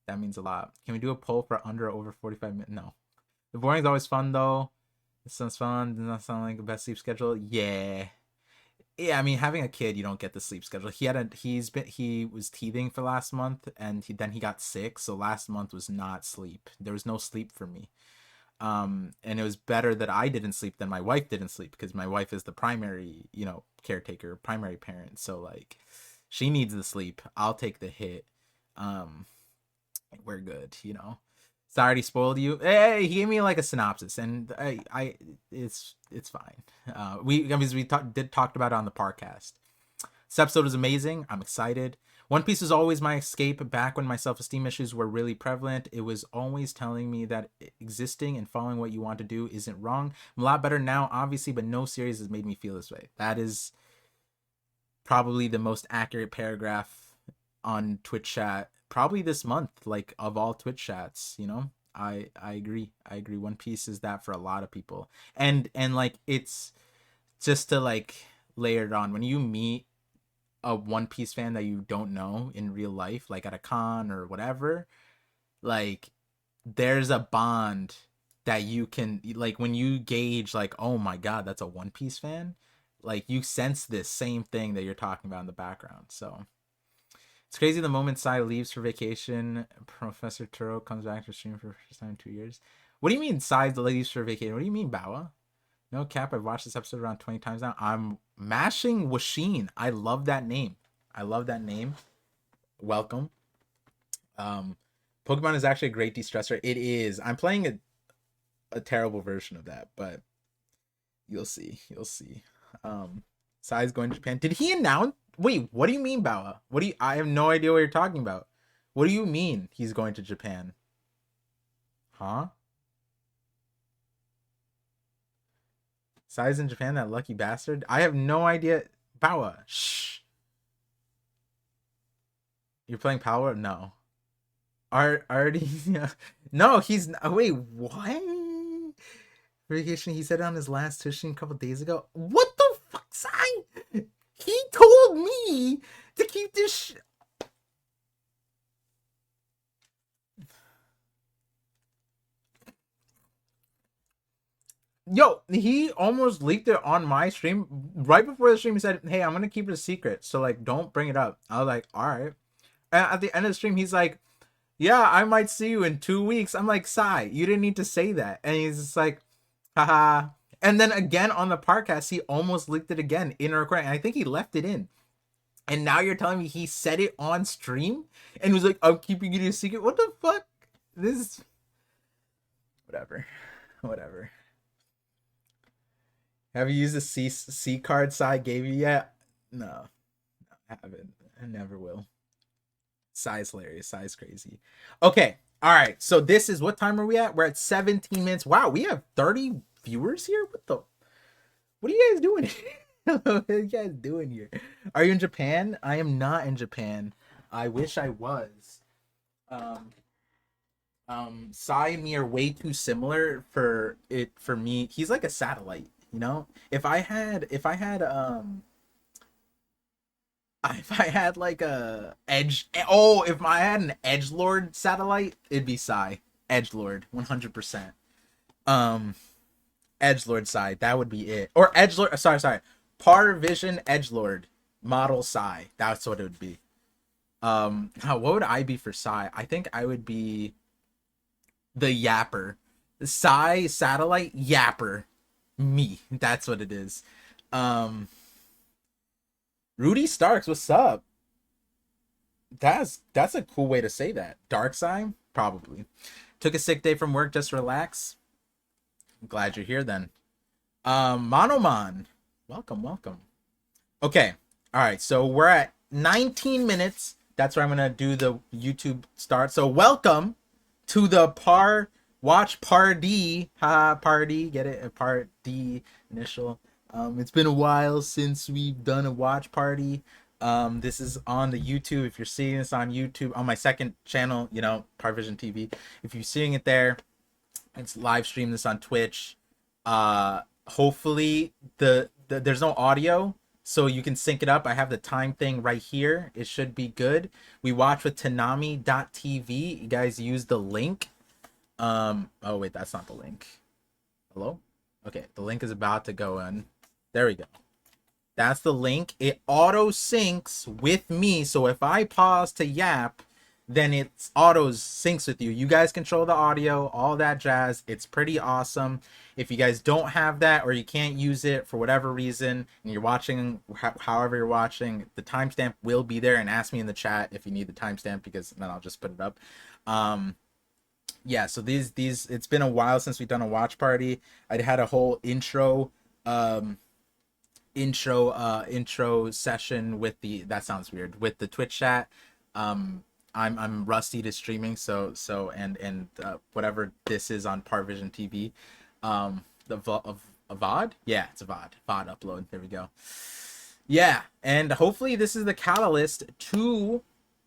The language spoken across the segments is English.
That means a lot. Can we do a poll for under or over 45 minutes? No. The boring is always fun though. It sounds fun. Does not sound like the best sleep schedule. Yeah. Yeah, I mean, having a kid, you don't get the sleep schedule. He was teething for last month, and then he got sick. So last month was not sleep. There was no sleep for me. And it was better that I didn't sleep than my wife didn't sleep, because my wife is the primary, caretaker, primary parent. So like, she needs the sleep. I'll take the hit. Um, we're good. So I already spoiled you. Hey, he gave me like a synopsis, and it's fine. We talked about it on the podcast. This episode is amazing. I'm excited. One Piece was always my escape back when my self-esteem issues were really prevalent. It was always telling me that existing and following what you want to do isn't wrong. I'm a lot better now, obviously, but no series has made me feel this way. That is probably the most accurate paragraph on Twitch chat probably this month, like of all Twitch chats. I agree. One Piece is that for a lot of people. And like, it's just to like layer it on, when you meet a One Piece fan that you don't know in real life, like at a con or whatever, like, there's a bond that you can, like, when you gauge like, oh my god, that's a One Piece fan, like, you sense this same thing that you're talking about in the background. So it's crazy, the moment Sai leaves for vacation, Professor Turo comes back to stream for the first time in 2 years. What do you mean Sai leaves for vacation? What do you mean, Bawa? No cap, I've watched this episode around 20 times now. I'm mashing Washin. I love that name. Welcome. Um, Pokemon is actually a great de-stressor. It is. I'm playing a terrible version of that, but you'll see. Sai's going to Japan. Did he announce? Wait, what do you mean, Bawa? I have no idea what you're talking about. What do you mean he's going to Japan? Huh? Sai's in Japan, that lucky bastard? I have no idea. Bawa, shh. You're playing Power? No. Already? No, he's not. Wait, what? Vacation, he said it on his last Twitch stream a couple days ago. What the fuck, Sai? He told me to keep this Yo, he almost leaked it on my stream. Right before the stream, he said, hey, I'm going to keep it a secret. So, like, don't bring it up. I was like, all right. And at the end of the stream, he's like, yeah, I might see you in 2 weeks. I'm like, Sai, you didn't need to say that. And he's just like, haha. And then again on the podcast, he almost leaked it again in a recording. And I think he left it in. And now you're telling me he said it on stream and was like, I'm keeping it a secret. What the fuck? This is whatever. Have you used the C card Sai gave you yet? No, I haven't. I never will. Sai's hilarious. Sai's crazy. Okay. All right. So this is, what time are we at? We're at 17 minutes. Wow, we have 30 viewers here? What are you guys doing here? What are you guys doing here? Are you in Japan? I am not in Japan. I wish I was. Sai and me are way too similar for me. He's like a satellite, If I had like a if I had an edgelord satellite, it'd be Sai. Edgelord, 100%. Edgelord Sai, that would be it. Or Edgelord, sorry. Parvision Edgelord model Sai. That's what it would be. What would I be for Sai? I think I would be the Yapper. Sai satellite Yapper. Me. That's what it is. Rudy Starks, what's up? That's a cool way to say that. Dark Sai? Probably. Took a sick day from work, just relax. I'm glad you're here then. Monomon. Welcome. Okay. Alright, so we're at 19 minutes. That's where I'm gonna do the YouTube start. So welcome to the watch party. Party. Get it? A part D initial. It's been a while since we've done a watch party. This is on the YouTube. If you're seeing this on YouTube, on my second channel, Parvision TV. If you're seeing it there, it's live stream this on Twitch. Hopefully there's no audio, so you can sync it up. I have the time thing right here. It should be good. We watch with Tanami.tv. You guys use the link. Oh wait, that's not the link. Hello? Okay, the link is about to go in. There we go. That's the link. It auto syncs with me. So if I pause to yap, then it auto syncs with you. You guys control the audio, all that jazz. It's pretty awesome. If you guys don't have that or you can't use it for whatever reason and you're watching however you're watching, the timestamp will be there, and ask me in the chat if you need the timestamp, because then I'll just put it up. Yeah, so these it's been a while since we've done a watch party. I had a whole intro intro session with the, that sounds weird, with the Twitch chat. I'm rusty to streaming, so and whatever this is on Parvision TV, a VOD, yeah, it's a VOD upload. There we go. Yeah, and hopefully this is the catalyst to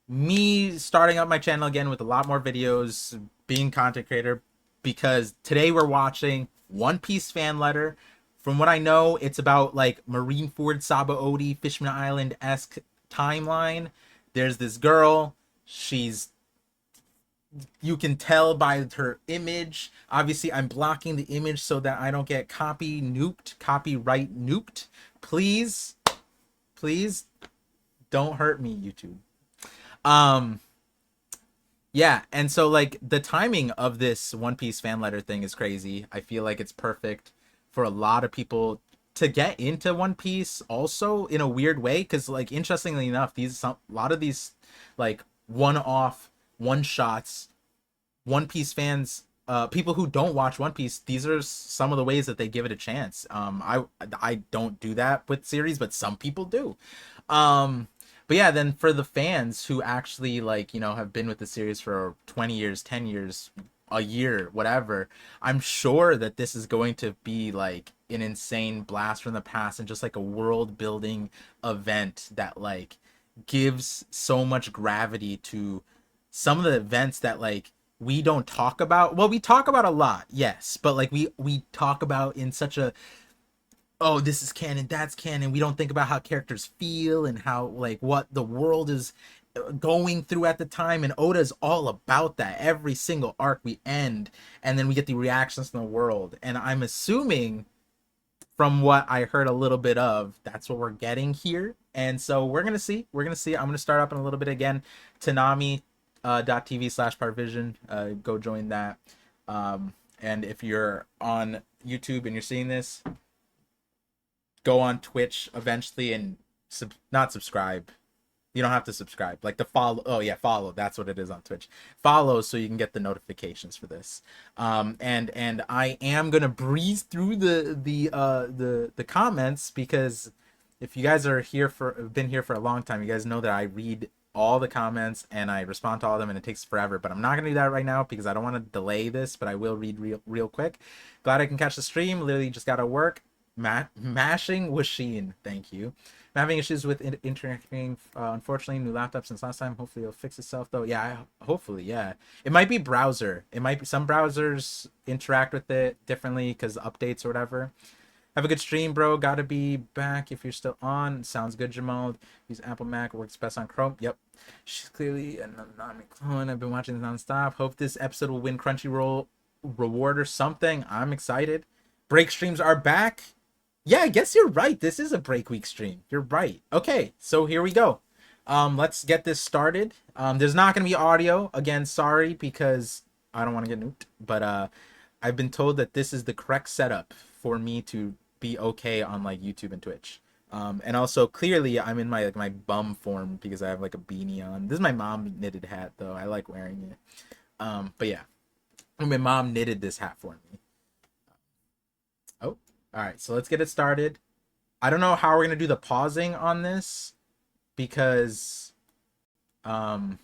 me starting up my channel again with a lot more videos, being content creator, because today we're watching One Piece fan letter. From what I know, it's about like Marineford, Saba Odi, Fishman Island-esque timeline. There's this girl. You can tell by her image. Obviously, I'm blocking the image so that I don't get copyright nuked. Please don't hurt me, YouTube. Yeah, and so like the timing of this One Piece fan letter thing is crazy. I feel like it's perfect for a lot of people to get into One Piece also, in a weird way, because like interestingly enough, a lot of these like one shots One Piece fans, people who don't watch One Piece, these are some of the ways that they give it a chance. I don't do that with series, but some people do. But yeah, then for the fans who actually like, have been with the series for 20 years, 10 years, a year, whatever, I'm sure that this is going to be like an insane blast from the past, and just like a world building event that like gives so much gravity to some of the events that like we don't talk about. Well, we talk about a lot, yes, but like we talk about in such a, oh, this is canon, that's canon. We don't think about how characters feel and how like what the world is going through at the time. And Oda's all about that. Every single arc we end, and then we get the reactions from the world. And I'm assuming, from what I heard a little bit of, that's what we're getting here. And so we're gonna see. I'm gonna start up in a little bit again. Tanami .tv/Parvision. Go join that. And if you're on YouTube and you're seeing this, go on Twitch eventually and not subscribe. You don't have to subscribe. Like the follow. Oh yeah, follow. That's what it is on Twitch. Follow so you can get the notifications for this. And I am gonna breeze through the comments, because if you guys are been here for a long time, you guys know that I read all the comments and I respond to all of them, and it takes forever. But I'm not gonna do that right now because I don't want to delay this. But I will read real quick. Glad I can catch the stream. Literally just gotta work. Mashing Washeen, thank you. I'm having issues with interacting. Unfortunately, new laptop since last time. Hopefully it'll fix itself though. Yeah, hopefully, yeah. It might be browser. It might be, some browsers interact with it differently because updates or whatever. Have a good stream, bro. Gotta be back if you're still on. Sounds good, Jamal. Use Apple Mac. Works best on Chrome. Yep. She's clearly a anonymous clone. I've been watching this nonstop. Hope this episode will win Crunchyroll reward or something. I'm excited. Break streams are back. Yeah, I guess you're right. This is a break week stream. You're right. Okay, so here we go. Let's get this started. There's not going to be audio. Again, sorry, because I don't want to get nuked. But I've been told that this is the correct setup for me to be okay on like YouTube and Twitch. And also, clearly, I'm in my my bum form because I have like a beanie on. This is my mom knitted hat, though. I like wearing it. But yeah, my mom knitted this hat for me. Oh. All right, so let's get it started. I don't know how we're going to do the pausing on this because okay.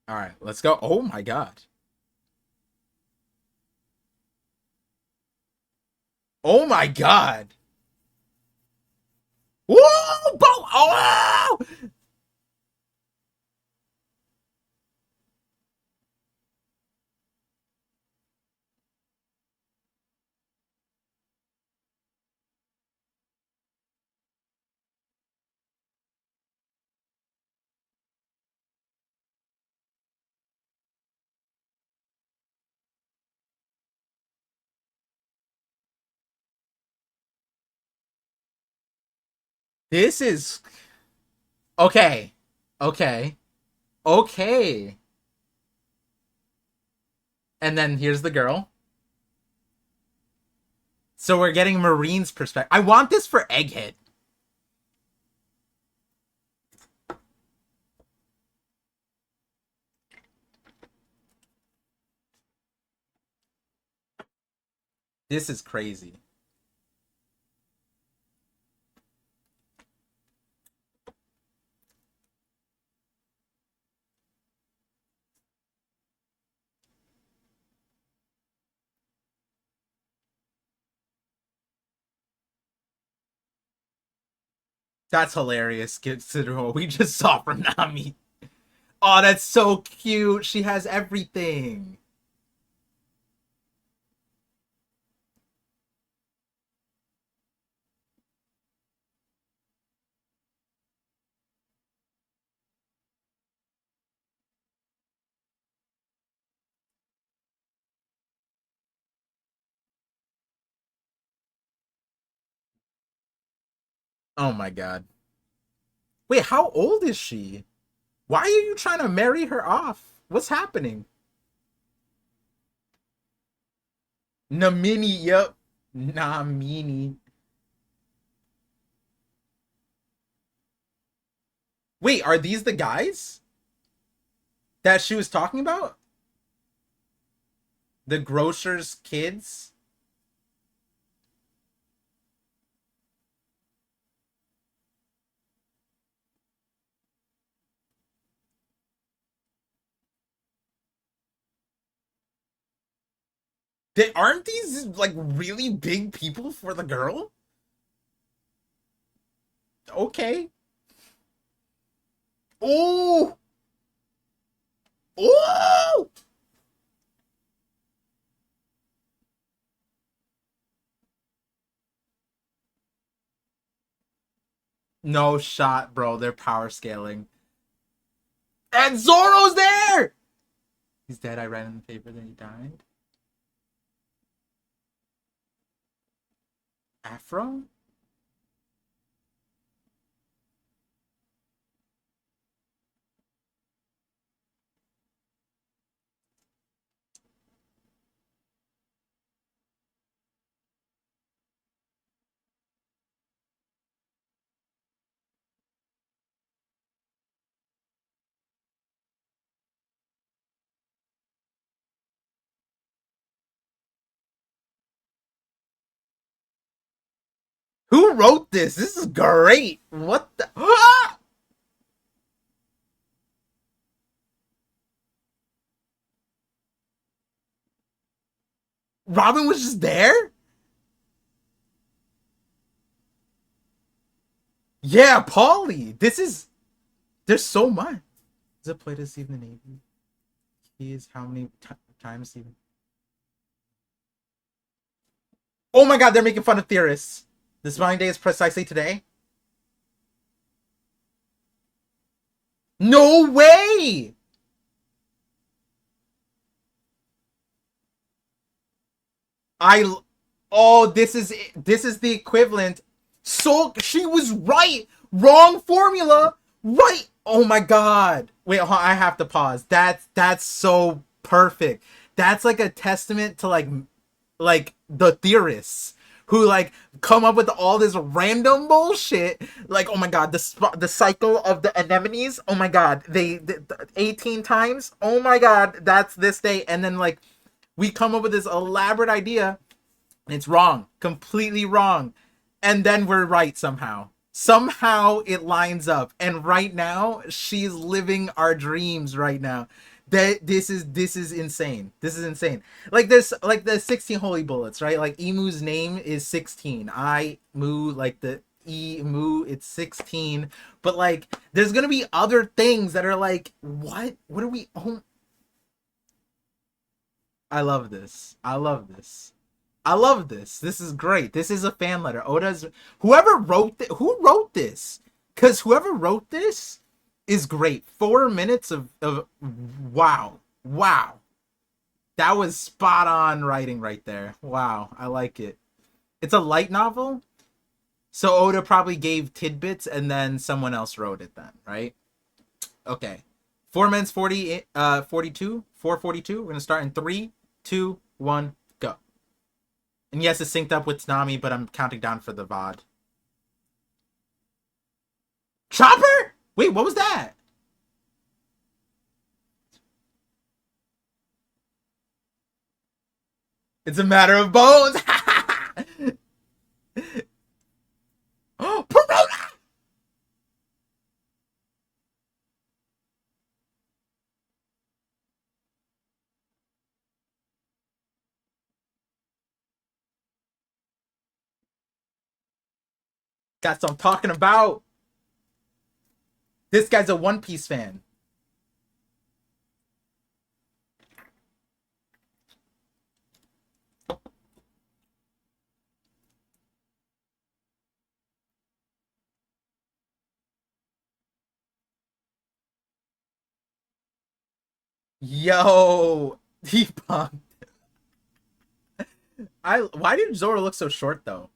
All right, let's go. Oh my god. Oh my god. Whoa! Oh! This is okay. Okay. Okay. And then here's the girl. So we're getting Marine's perspective. I want this for Egghead. This is crazy. That's hilarious, considering what we just saw from Nami. Oh, that's so cute. She has everything. Oh my god. Wait, how old is she? Why are you trying to marry her off? What's happening? Namini, yep. Namini. Wait, are these the guys that she was talking about? The grocer's kids? They aren't these like really big people for the girl? Okay. Oh! Oh! No shot, bro. They're power scaling. And Zoro's there! He's dead. I read in the paper that he died. Afro? Who wrote this? This is great. What the? Ah! Robin was just there? Yeah, Polly. This is. There's so much. Does it play to see the Navy? He is how many times even? Oh my god, they're making fun of theorists. The spelling day is precisely today. No way! I oh, this is the equivalent. So she was right. Wrong formula. Right. Oh my god. Wait, I have to pause. That's so perfect. That's like a testament to like the theorists who like come up with all this random bullshit. Like, oh my god, the cycle of the anemones. Oh my god, they 18 times. Oh my god, that's this day. And then like we come up with this elaborate idea and it's wrong, completely wrong, and then we're right somehow it lines up, and right now she's living our dreams right now. That this is insane. This is insane. Like there's like the 16 holy bullets, right? Like Emu's name is 16. I Mu, like the Emu, it's 16. But like there's gonna be other things that are like, what are we, oh, I love this. I love this. I love this. This is great. This is a fan letter. Oda's who wrote this? Cuz whoever wrote this is great. 4 minutes of wow. Wow. That was spot on writing right there. Wow. I like it. It's a light novel. So Oda probably gave tidbits and then someone else wrote it then, right? Okay. Four men's 40, 42, 442. We're going to start in 3, 2, 1, go. And yes, it's synced up with Tsunami, but I'm counting down for the VOD. Chopper? Wait, what was that? It's a matter of bones. Perona! That's what I'm talking about. This guy's a One Piece fan. Yo, he punked. Why did Zoro look so short though?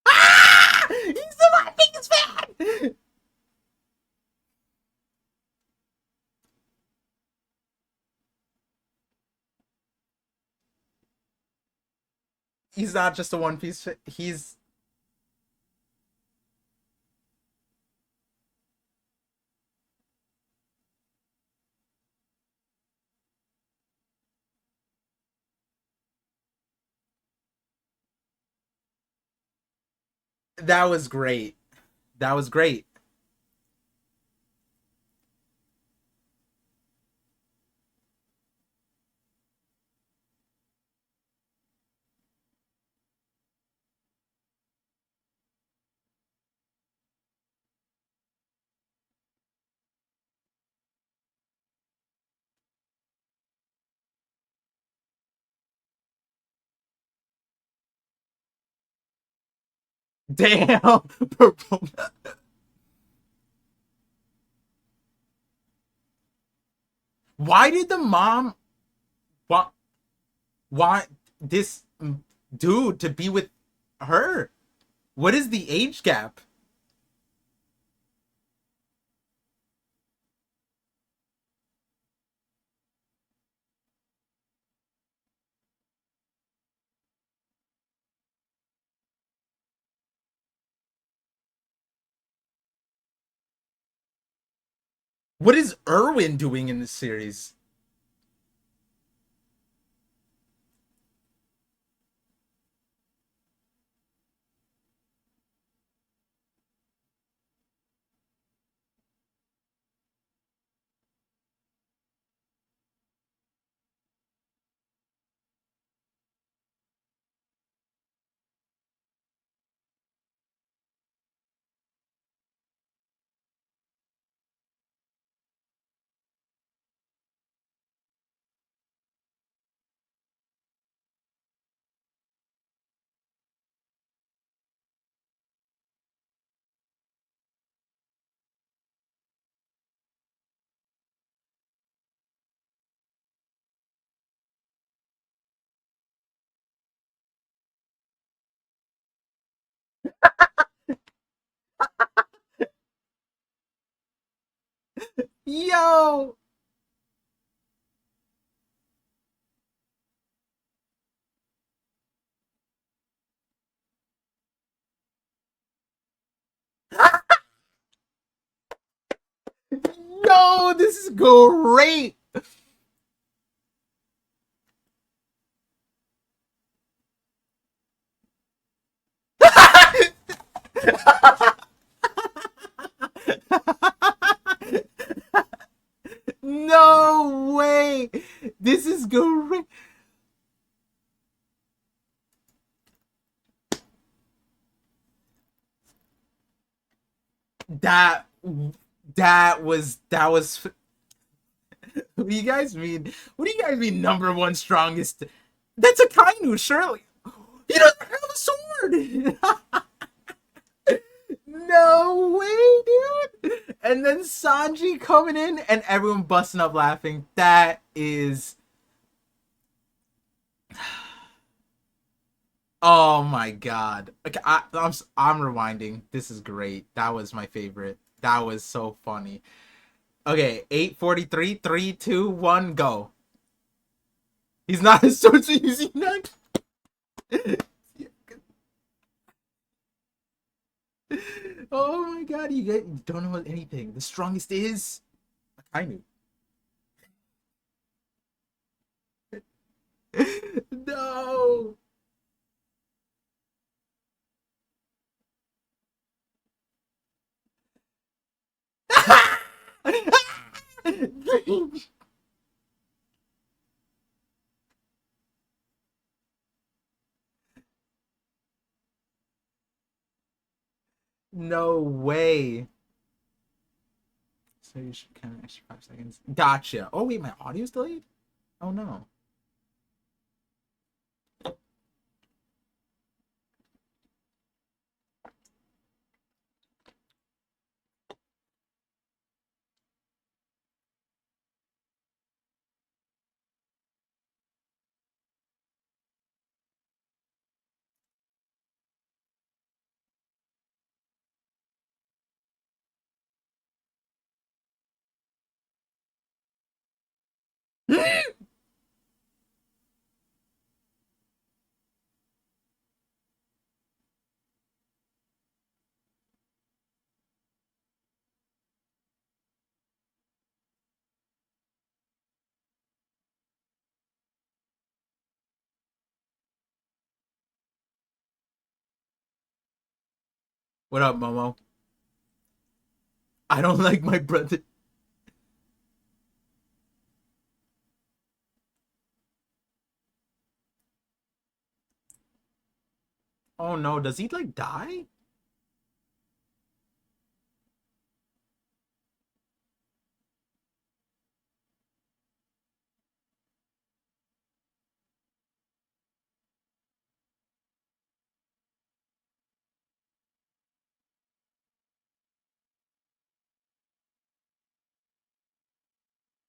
Ah! He's the biggest fan. He's not just a One Piece fan. He's that was great. That was great. Damn. Purple. Why did the mom want this dude to be with her? What is the age gap? What is Erwin doing in this series? Yo. Yo, this is great. No way. This is great. That that was What do you guys mean? What do you guys mean number one strongest? That's a Kainu, surely. He doesn't have a sword. No way, dude. And then Sanji coming in and everyone busting up laughing. That is, oh my god. Okay, I'm rewinding. This is great. That was my favorite. That was so funny. Okay, 8:43, 3, 2, 1, go. He's not a sword, so using none. Oh my god, you don't know anything. The strongest is Akainu. No. No way. So you should count an extra 5 seconds. Gotcha. Oh wait, my audio's delayed? Oh no. What up, Momo? I don't like my brother. Oh no, does he like die?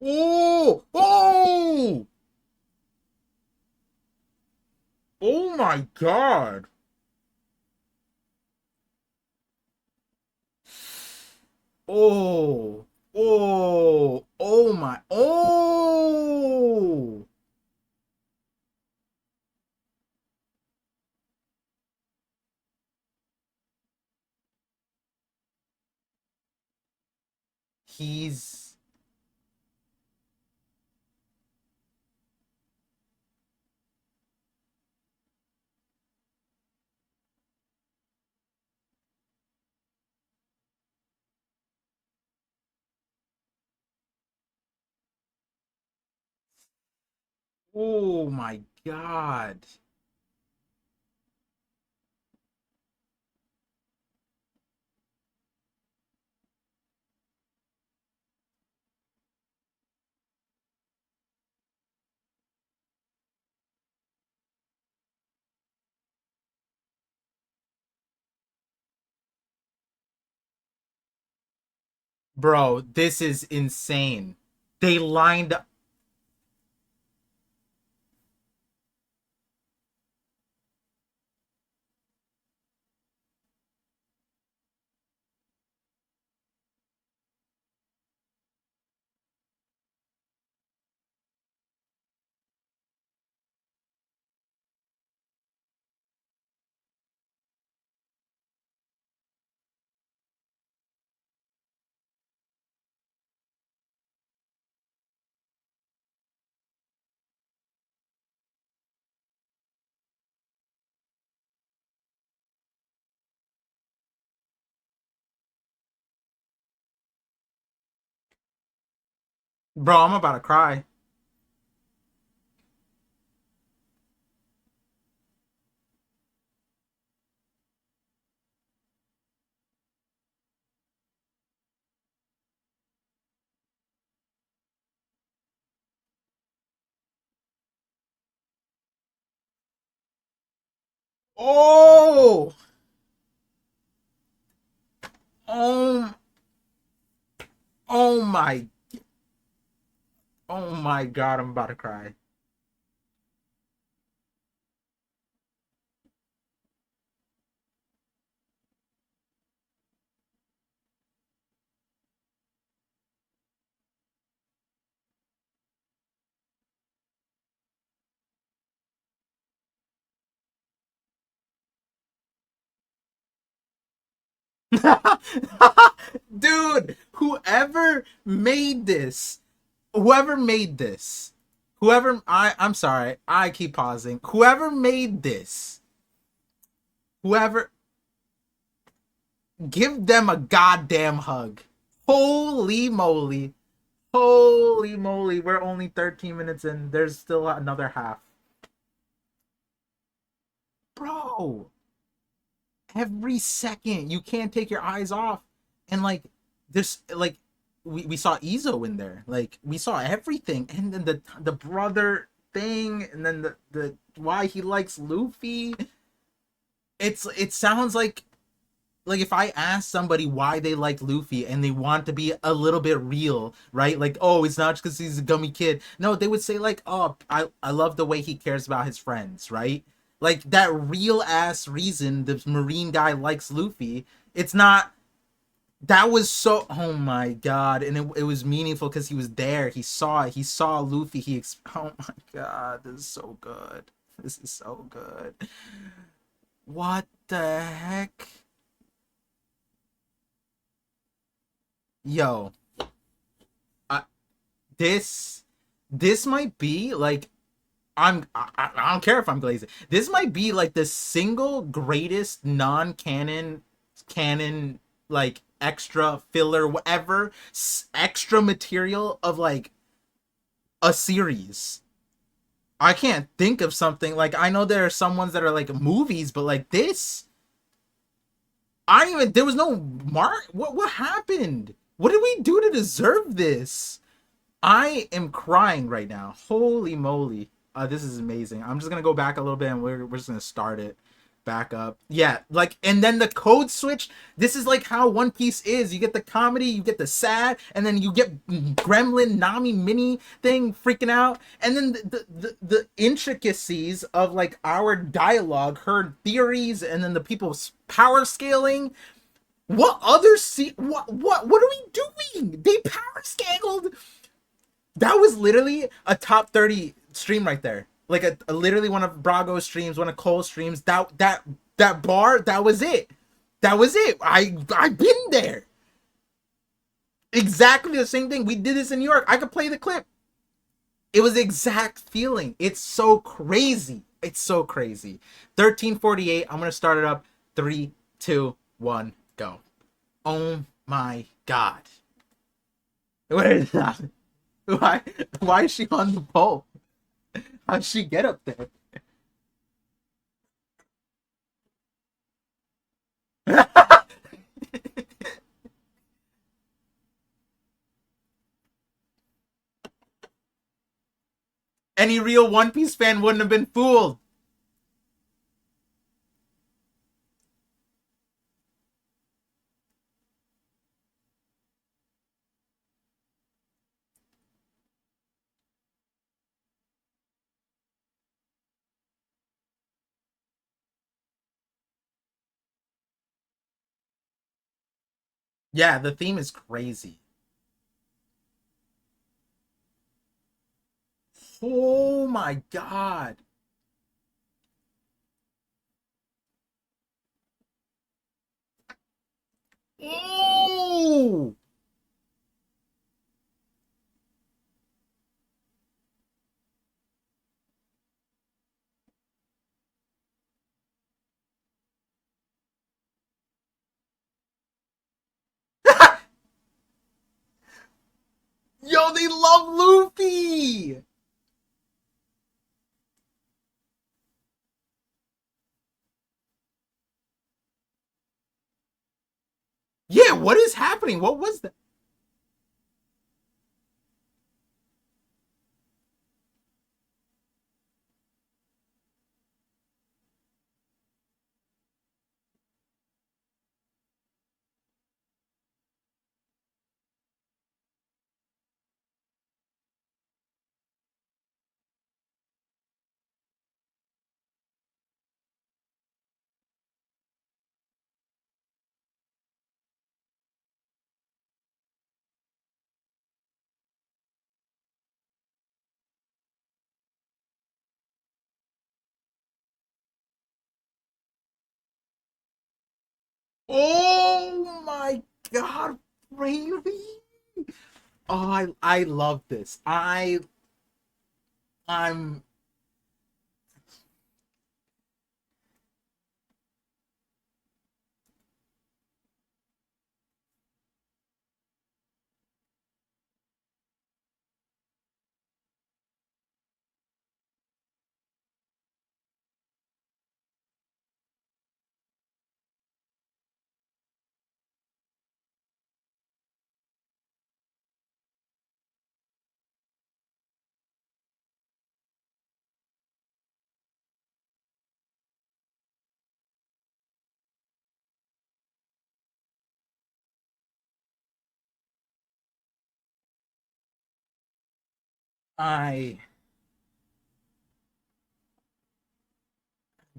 Oh! Oh! Oh my god! Oh! Oh! Oh my! Oh! He's... Oh my god. Bro, this is insane. They lined up. Bro, I'm about to cry. Oh, oh, oh my, oh my God! I'm about to cry. Dude, whoever made this, I'm sorry, I keep pausing. Whoever made this, whoever, give them a goddamn hug. Holy moly. Holy moly. We're only 13 minutes in. There's still another half. Bro, every second you can't take your eyes off. And like this like we saw Izo in there. Like we saw everything. And then the brother thing, and then the why he likes Luffy. It sounds like if I ask somebody why they like Luffy and they want to be a little bit real, right? Like, oh, it's not just because he's a gummy kid. No, they would say like, oh, I love the way he cares about his friends, right? Like that real ass reason the Marine guy likes Luffy. It's not. That was so. Oh my god, and it was meaningful because he was there. He saw it. He saw Luffy. Oh my god, this is so good. This is so good. What the heck? Yo, I, this this might be like I don't care if I'm glazing. This might be like the single greatest non-canon canon like extra filler whatever extra material of like a series. I can't think of something like I know there are some ones that are like movies, but like this, I don't even there was no mark. What happened? What did we do to deserve this? I am crying right now. Holy moly. This is amazing. I'm just gonna go back a little bit and we're just gonna start it back up. Yeah, like and then the code switch. This is like how One Piece is. You get the comedy, you get the sad, and then you get Gremlin Nami mini thing freaking out, and then the intricacies of like our dialogue, her theories, and then the people's power scaling. What other what are we doing? They power scaled. That was literally a top 30 stream right there. Like a literally one of Brago's streams, one of Cole's streams. That bar, that was it. That was it. I've been there. Exactly the same thing. We did this in New York. I could play the clip. It was the exact feeling. It's so crazy. It's so crazy. 1348. I'm gonna start it up. 3, 2, 1, go. Oh my god. Where is that? Why why is she on the pole? How'd she get up there? Any real One Piece fan wouldn't have been fooled. Yeah, the theme is crazy. Oh my god. Oh! Yo, they love Luffy! Yeah, what is happening? What was that? Oh my god, really? Oh, I love this. I'm I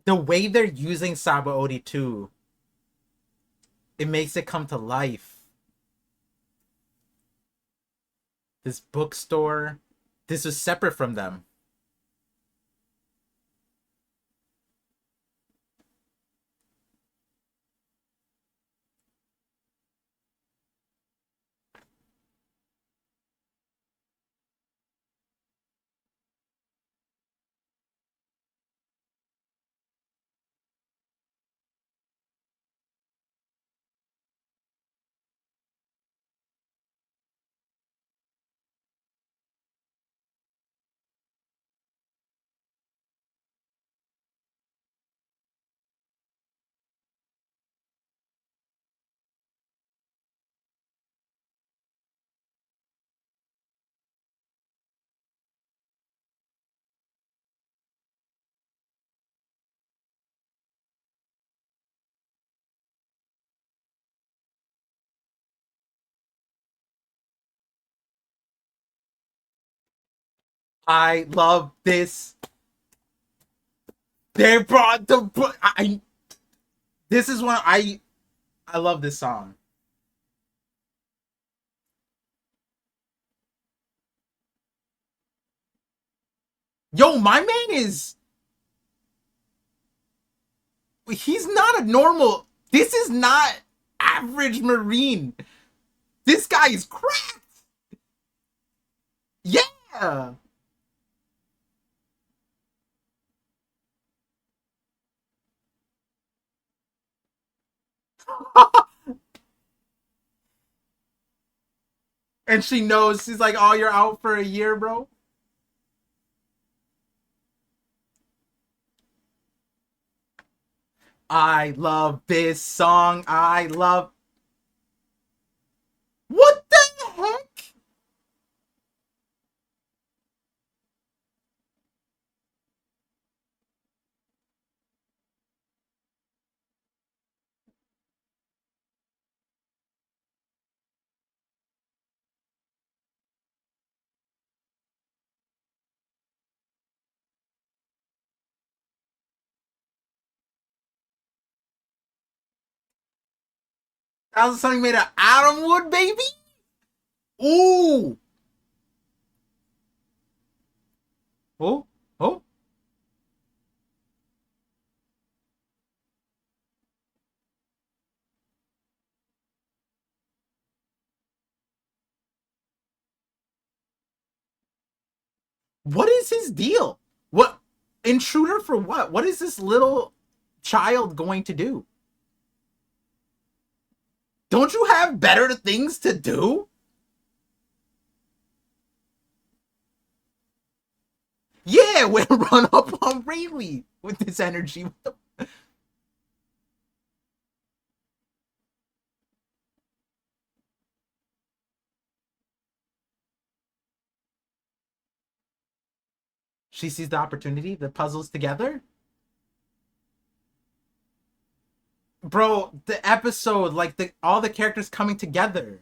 the way they're using Sabaody too, it makes it come to life. This bookstore, this was separate from them. I love this. They brought the I this is one I love this song. Yo, my man is he's not a normal. This is not average Marine. This guy is cracked. Yeah. And she knows she's like, "Oh, you're out for a year, bro." I love this song. I love. What the heck? That was something made of atom wood, baby. Ooh. Oh. Oh. What is his deal? What intruder for what? What is this little child going to do? Don't you have better things to do? Yeah, we'll run up on Rayleigh with this energy. She sees the opportunity, the puzzles together. Bro, the episode, like the all the characters coming together.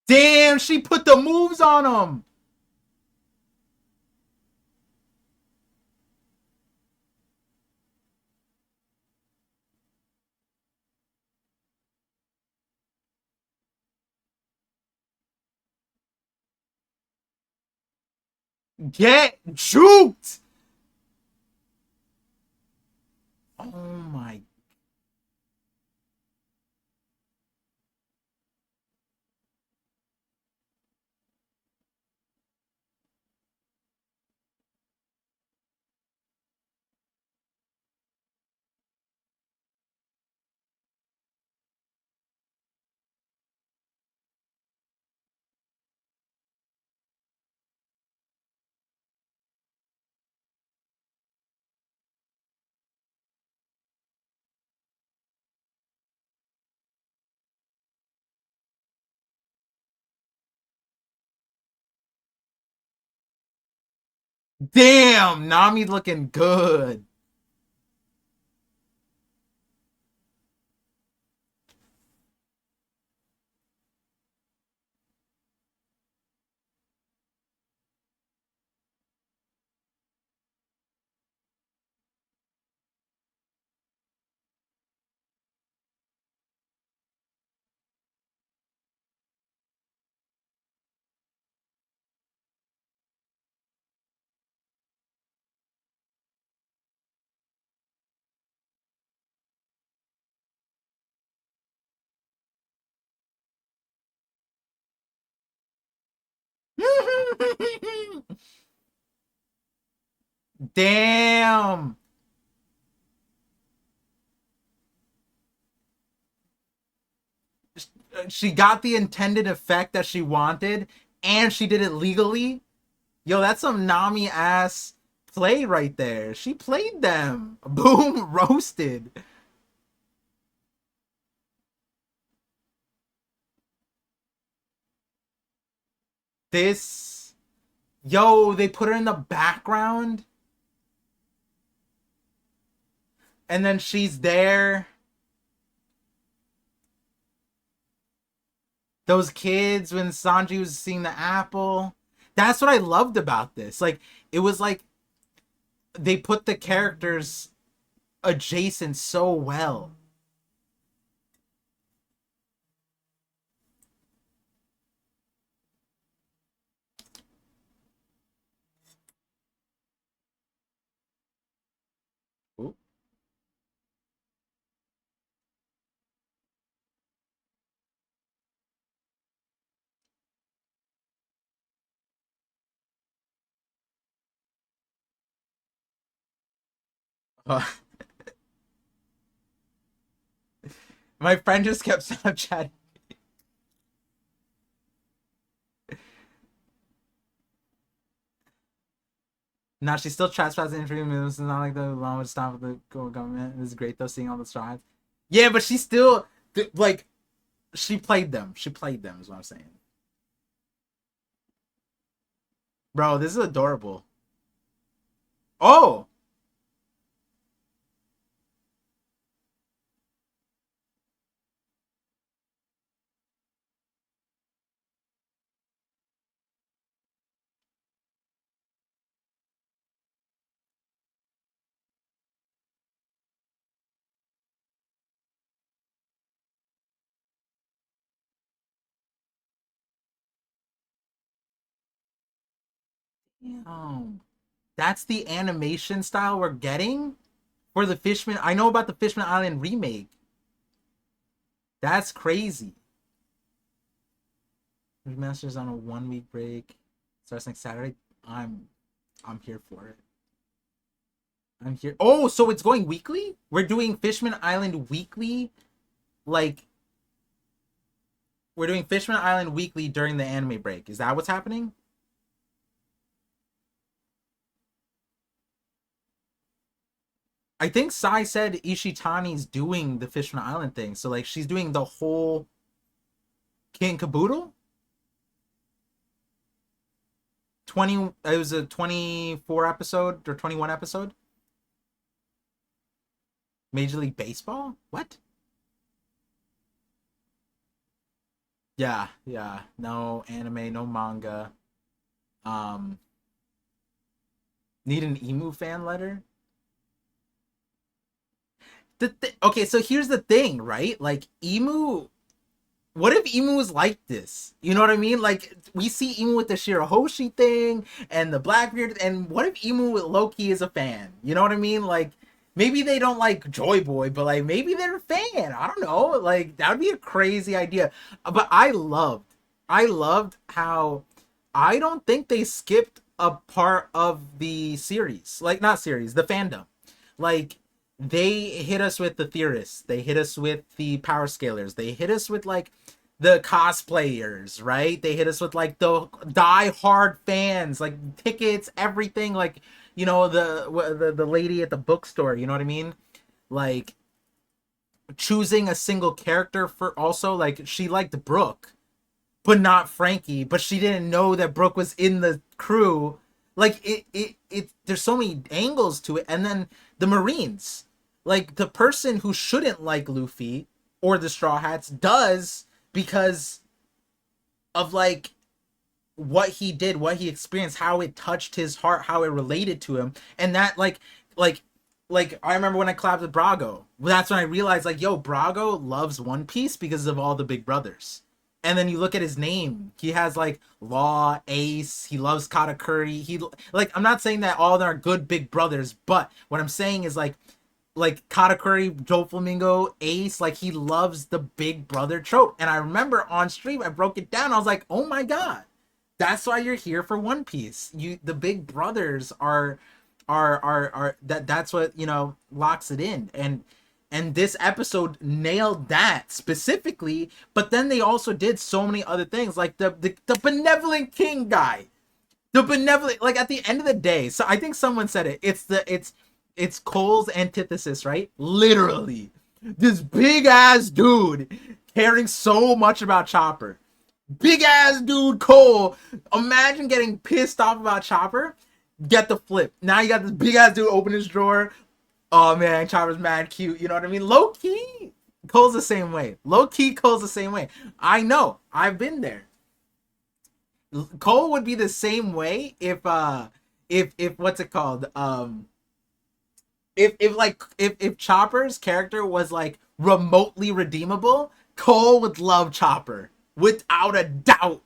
Damn, she put the moves on them. Get juked! Oh my. Damn, Nami looking good. Damn. She got the intended effect that she wanted, and she did it legally. Yo, that's some Nami ass play right there. She played them. Boom, roasted. This, yo, they put her in the background, and then she's there. Those kids when Sanji was seeing the apple. That's what I loved about this. Like, it was like they put the characters adjacent so well. Ooh. Uh, my friend just kept Snapchatting. Now she's still trespassing in free moves. It's not like the law would stop the government. It was great though seeing all the strides. Yeah, but she still like she played them. She played them is what I'm saying. Bro, this is adorable. Oh, damn. That's the animation style we're getting for the Fishman. I know about the Fishman Island remake. That's crazy. Remasters on a 1 week break. Starts next Saturday. I'm I'm here for it. I'm here. Oh, so it's going weekly? We're doing Fishman Island weekly. Like we're doing Fishman Island weekly during the anime break. Is that what's happening? I think Sai said Ishitani's doing the Fishman Island thing. So like she's doing the whole King Caboodle. 20 it was a 24 episode or 21 episode. Major League Baseball? What? Yeah, yeah. No anime, no manga. Um Need an emu fan letter? Okay, so here's the thing, right? Like emu What if Emu was like this? You know what I mean? Like we see Emu with the Shirahoshi thing and the Blackbeard, and what if Emu with Loki is a fan? You know what I mean? Like maybe they don't like Joy Boy, but like maybe they're a fan. I don't know. Like that would be a crazy idea. But I loved how I don't think they skipped a part of the series. Like not series, the fandom. Like they hit us with the theorists, they hit us with the power scalers, they hit us with like the cosplayers, right? They hit us with like the die hard fans, like tickets, everything, like the lady at the bookstore, you know what I mean? Like choosing a single character for also like she liked Brooke but not Frankie, but she didn't know that Brooke was in the crew. Like it there's so many angles to it. And then the Marines, like the person who shouldn't like Luffy or the Straw Hats does because of like what he did, what he experienced, how it touched his heart, how it related to him. And that like like I remember when I collabed with Brago. That's when I realized like, yo, Brago loves One Piece because of all the big brothers. And then you look at his name. He has like Law, Ace. He loves Katakuri. He like I'm not saying that all of them are good big brothers, but what I'm saying is like Katakuri, Joe Flamingo, Ace, like he loves the big brother trope. And I remember on stream I broke it down. I was like, oh my god, that's why you're here for One Piece. The big brothers are that's what locks it in. And this episode nailed that specifically, but then they also did so many other things like the benevolent king guy, the benevolent, like at the end of the day, so I think someone said it, it's Cole's antithesis, right? Literally this big ass dude caring so much about Chopper, big ass dude Cole. Imagine getting pissed off about Chopper. Get the flip. Now you got this big ass dude open his drawer. Oh man, Chopper's mad cute. You know what I mean? Low key, Cole's the same way. Low key, Cole's the same way. I know. I've been there. Cole would be the same way if what's it called? If Chopper's character was like remotely redeemable, Cole would love Chopper without a doubt.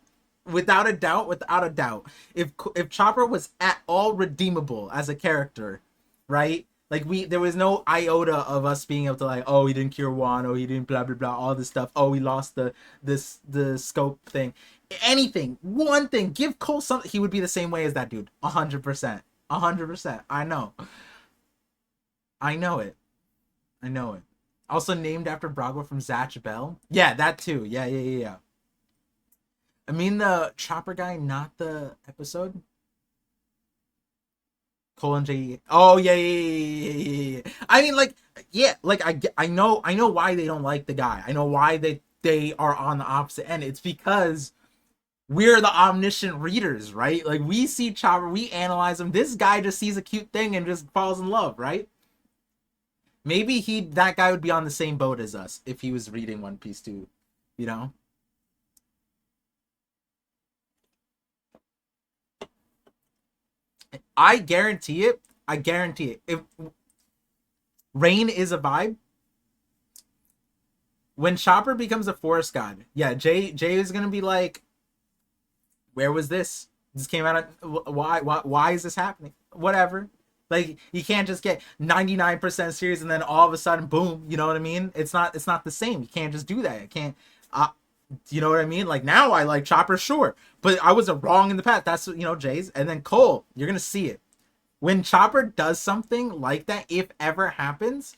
Without a doubt, without a doubt. If Chopper was at all redeemable as a character, right? Like there was no iota of us being able to like, oh, he didn't cure Wano, he didn't blah blah blah, all this stuff. Oh, he lost the scope thing. Anything, one thing, give Cole something, he would be the same way as that dude. 100%, 100%. I know, I know it, I know it. Also named after Brago from Zatch Bell. Yeah, that too. Yeah, yeah, yeah, yeah. I mean the Chopper guy, not the episode. Cole and J. Oh yeah, yeah, yeah, yeah, yeah, yeah. I mean, like, yeah, like I know why they don't like the guy. I know why they are on the opposite end. It's because we're the omniscient readers, right? Like we see Chopper, we analyze him. This guy just sees a cute thing and just falls in love, right? Maybe that guy would be on the same boat as us if he was reading One Piece too, you know? I guarantee it. I guarantee it. If Rain is a vibe, when Chopper becomes a forest god, yeah, Jay is gonna be like, where was this? This came out of why is this happening? Whatever. Like you can't just get 99% series and then all of a sudden boom, you know what I mean? It's not the same. You can't just do that. You can't uh you know what I mean? Like now I like Chopper, sure, but I wasn't wrong in the past. That's Jay's. And then Cole, you're gonna see it when Chopper does something like that. If ever happens,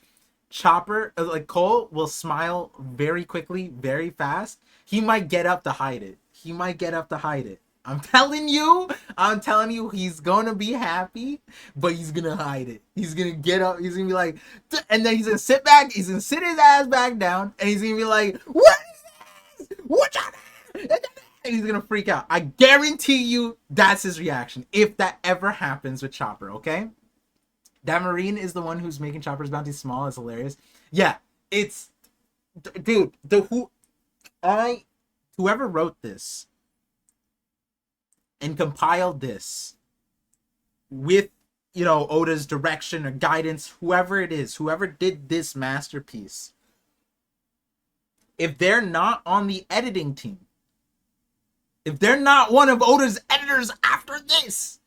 Chopper, like Cole, will smile very quickly, very fast. He might get up to hide it. He might get up to hide it. I'm telling you, he's gonna be happy, but he's gonna hide it. He's gonna get up, he's gonna be like, and then he's gonna sit back, he's gonna sit his ass back down, and he's gonna be like, what is this? What y'all? And he's gonna freak out. I guarantee you that's his reaction if that ever happens with Chopper, okay? That Marine is the one who's making Chopper's bounty small. It's hilarious. Yeah, it's dude. Whoever wrote this and compiled this with Oda's direction or guidance, whoever it is, whoever did this masterpiece, if they're not on the editing team, if they're not one of Oda's editors after this,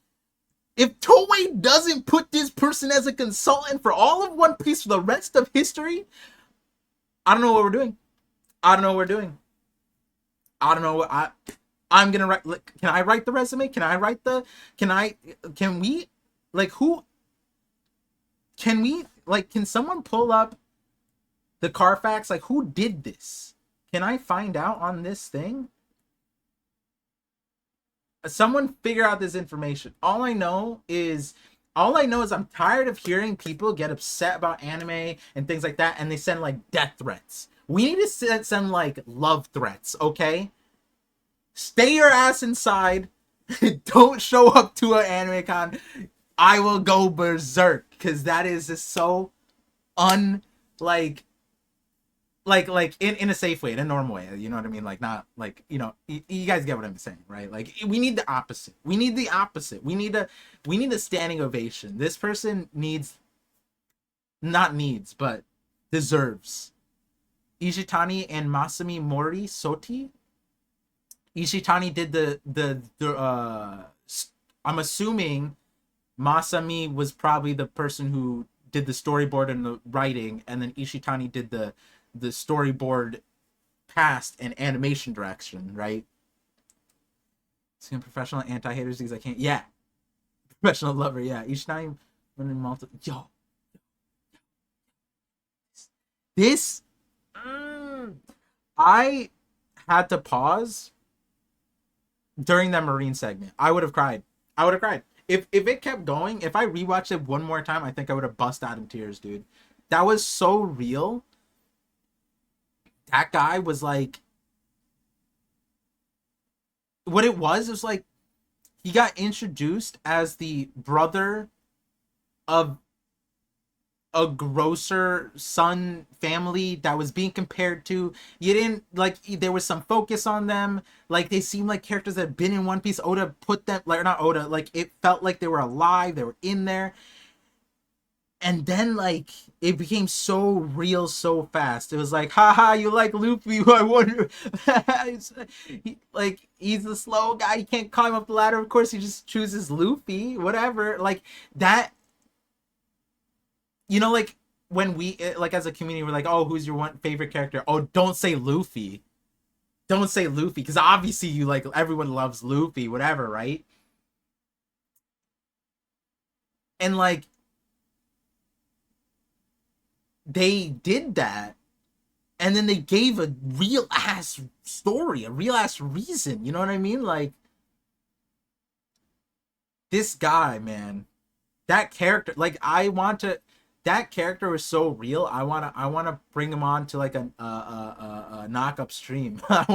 if Toei doesn't put this person as a consultant for all of One Piece for the rest of history, I don't know what we're doing. I don't know what we're doing. I don't know what I'm gonna write. Like, can I write the resume? Can I write the? Can we? Like, who? Can we? Like, can someone pull up the Carfax? Like, who did this? Can I find out on this thing? Someone figure out this information. All I know is I'm tired of hearing people get upset about anime and things like that, and they send like death threats. We need to send like love threats, okay? Stay your ass inside. Don't show up to an anime con. I will go berserk, because that is just so unlike like in a safe way, in a normal way, you know what I mean? Like, not like, you guys get what I'm saying, right? Like, we need the opposite. We need a standing ovation. This person needs, not needs, but deserves. Ishitani and Masami Mori Soti. Ishitani did the I'm assuming Masami was probably the person who did the storyboard and the writing, and then Ishitani did the storyboard cast and animation direction, right? Professional anti-haters because I can't. Yeah, professional lover. Yeah, Ishitani running multiple. Yo, this. I had to pause during that Marine segment. I would have cried. If it kept going, if I rewatched it one more time, I think I would have bust out in tears, dude. That was so real. That guy was like, what it was like, he got introduced as the brother of a grocer son family that was being compared to. You didn't like, there was some focus on them, like they seemed like characters that had been in One Piece. Oda put them, like, not Oda, like it felt like they were alive, they were in there. And then like it became so real so fast. It was like, haha, you like Luffy? I wonder. He's the slow guy, he can't climb up the ladder, of course he just chooses Luffy, whatever. Like that, like when we, like, as a community, we're like, oh, who's your one favorite character? Oh, don't say Luffy, because obviously you, like, everyone loves Luffy, whatever, right? And like they did that, and then they gave a real ass story, a real ass reason, you know what I mean? Like, this guy, man, that character, like, that character was so real. I wanna bring him on to like a knock up stream. I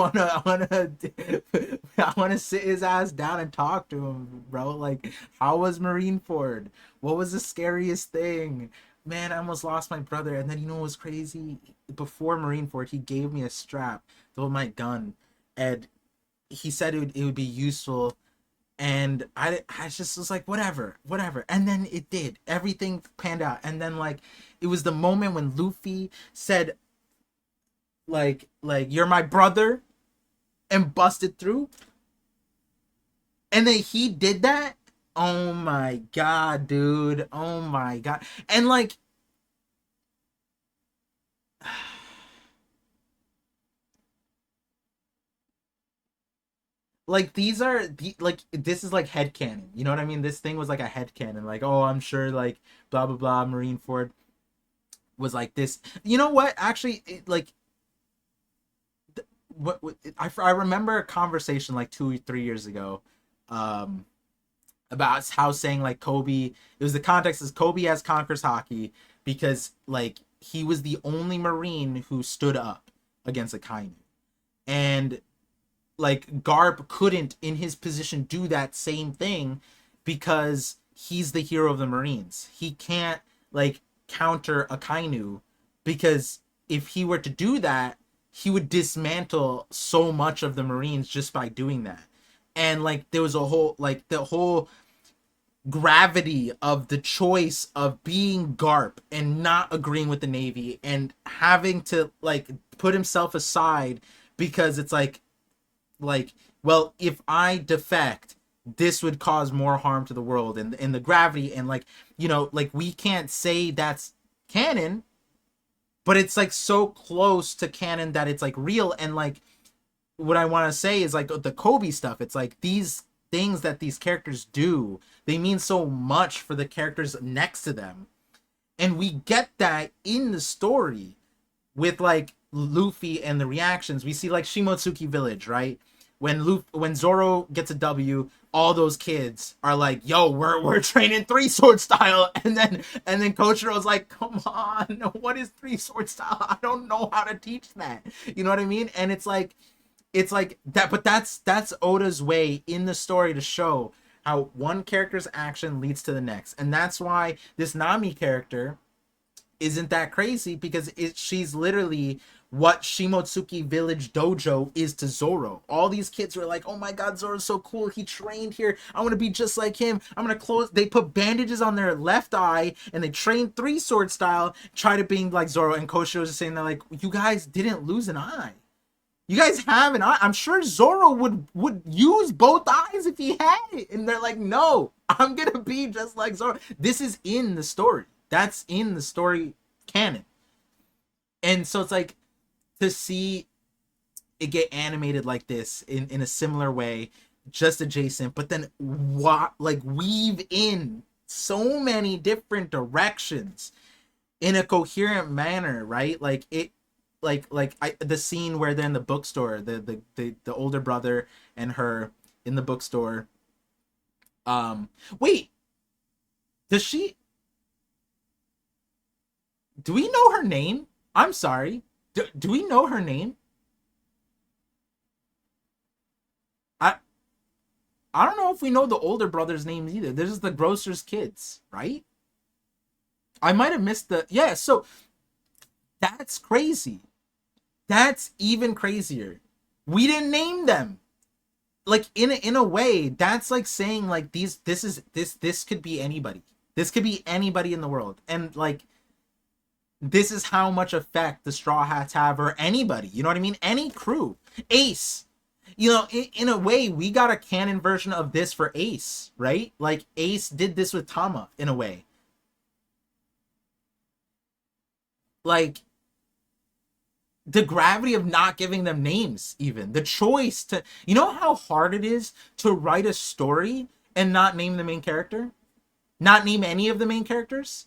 wanna sit his ass down and talk to him, bro. Like, how was Marineford? What was the scariest thing? Man, I almost lost my brother. And then, what was crazy? Before Marineford, he gave me a strap to hold my gun, and he said it would be useful. And I just was like, whatever. And then it did. Everything panned out. And then, like, it was the moment when Luffy said, you're my brother, and busted through. And then he did that. Oh my god, dude. Oh my god. And like, like, these are like, this is like headcanon, you know what I mean? This thing was like a headcanon, like, oh, I'm sure, like, blah blah blah, Marineford was like this. You know what, actually, like, I remember a conversation like 2 or 3 years ago, about how saying, like, Kobe, it was, the context is Kobe has conquers hockey because, like, he was the only Marine who stood up against a Kainu, and like, Garp couldn't in his position do that same thing because he's the hero of the Marines. He can't, like, counter a Kainu, because if he were to do that, he would dismantle so much of the Marines just by doing that. And like, there was a whole, like, the whole gravity of the choice of being Garp and not agreeing with the Navy and having to like put himself aside because it's like well, if I defect, this would cause more harm to the world, and the gravity, and like, you know, like we can't say that's canon, but it's like so close to canon that it's like real. And like what I want to say is like the Kobe stuff, it's like these things that these characters do, they mean so much for the characters next to them, and we get that in the story with like Luffy and the reactions. We see like Shimotsuki Village, right? When Zoro gets a W, all those kids are like, "Yo, we're training three sword style," and then Koshiro's like, "Come on, what is three sword style? I don't know how to teach that." You know what I mean? And it's like that, but that's Oda's way in the story to show how one character's action leads to the next, and that's why this Nami character isn't that crazy, because she's literally what Shimotsuki Village Dojo is to Zoro. All these kids were like, "Oh my god, Zoro's so cool. He trained here. I want to be just like him. I'm going to close." They put bandages on their left eye and they trained three sword style, try to be like Zoro. And Koshiro was just saying that like, "You guys didn't lose an eye. You guys have an eye." I'm sure Zoro would use both eyes if he had it. And they're like, "No, I'm going to be just like Zoro." This is in the story. That's in the story canon. And so it's like, to see it get animated like this in a similar way, just adjacent, but then what, like weave in so many different directions in a coherent manner, right? Like it, the scene where they're in the bookstore, the older brother and her in the bookstore. Wait, does she? Do we know her name? I'm sorry. Do we know her name? I I don't know if we know the older brother's names either. This is the grocer's kids, right? I might have missed the, yeah. So that's crazy. That's even crazier. We didn't name them. Like in a way, that's like saying like this could be anybody. This could be anybody in the world, and like this is how much effect the Straw Hats have, or anybody, you know what I mean? Any crew. Ace. You know, in a way, we got a canon version of this for Ace, right? Like, Ace did this with Tama, in a way. Like, the gravity of not giving them names, even. The choice to... You know how hard it is to write a story and not name the main character? Not name any of the main characters?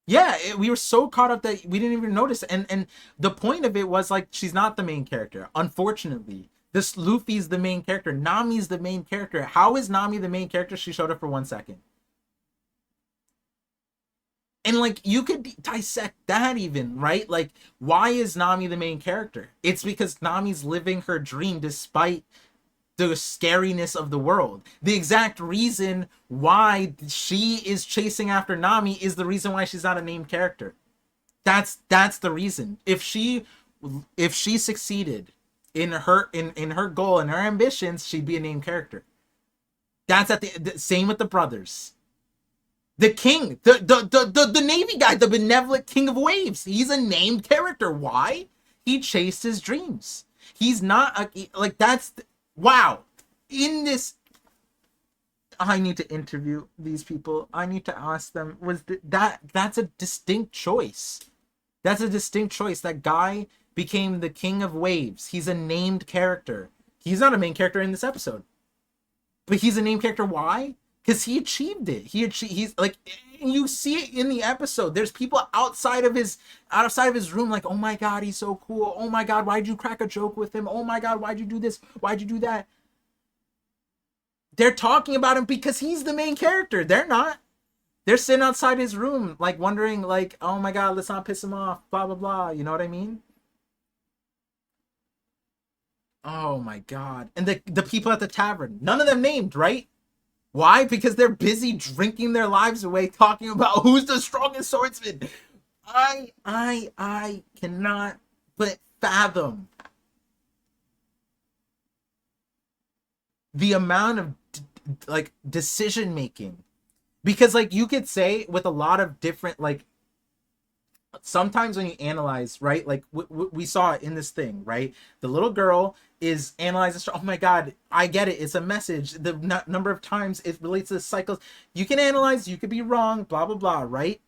Yeah, we were so caught up that we didn't even notice. And the point of it was like, she's not the main character. Unfortunately, this Luffy's the main character. Nami's the main character. How is Nami the main character? She showed up for 1 second. And like, you could dissect that even, right? Like, why is Nami the main character? It's because Nami's living her dream despite the scariness of the world. The exact reason why she is chasing after Nami is the reason why she's not a named character. That's the reason. If she succeeded in her goal and her ambitions, she'd be a named character. That's at the same with the brothers. The king, the Navy guy, the benevolent king of waves. He's a named character. Why? He chased his dreams. He's not like that's wow. In this, I need to interview these people. I need to ask them, that's a distinct choice. That's a distinct choice. That guy became the king of waves. He's a named character. He's not a main character in this episode, but he's a named character. Why? Because he achieved it. He's like, you see it in the episode. There's people outside of his room like, "Oh my god, he's so cool. Oh my god, why'd you crack a joke with him? Oh my god, why'd you do this? Why'd you do that?" They're talking about him because he's the main character. They're not. They're sitting outside his room like wondering like, "Oh my god, let's not piss him off, blah blah blah." You know what I mean? Oh my god. And the people at the tavern, none of them named, right? Why? Because they're busy drinking their lives away talking about who's the strongest swordsman. I cannot but fathom the amount of like decision making, because like you could say with a lot of different like sometimes when you analyze, right, like we saw it in this thing, right, the little girl is analyzing, oh my god, I get it, it's a message, the number of times it relates to the cycles, you can analyze, you could be wrong, blah blah blah, right?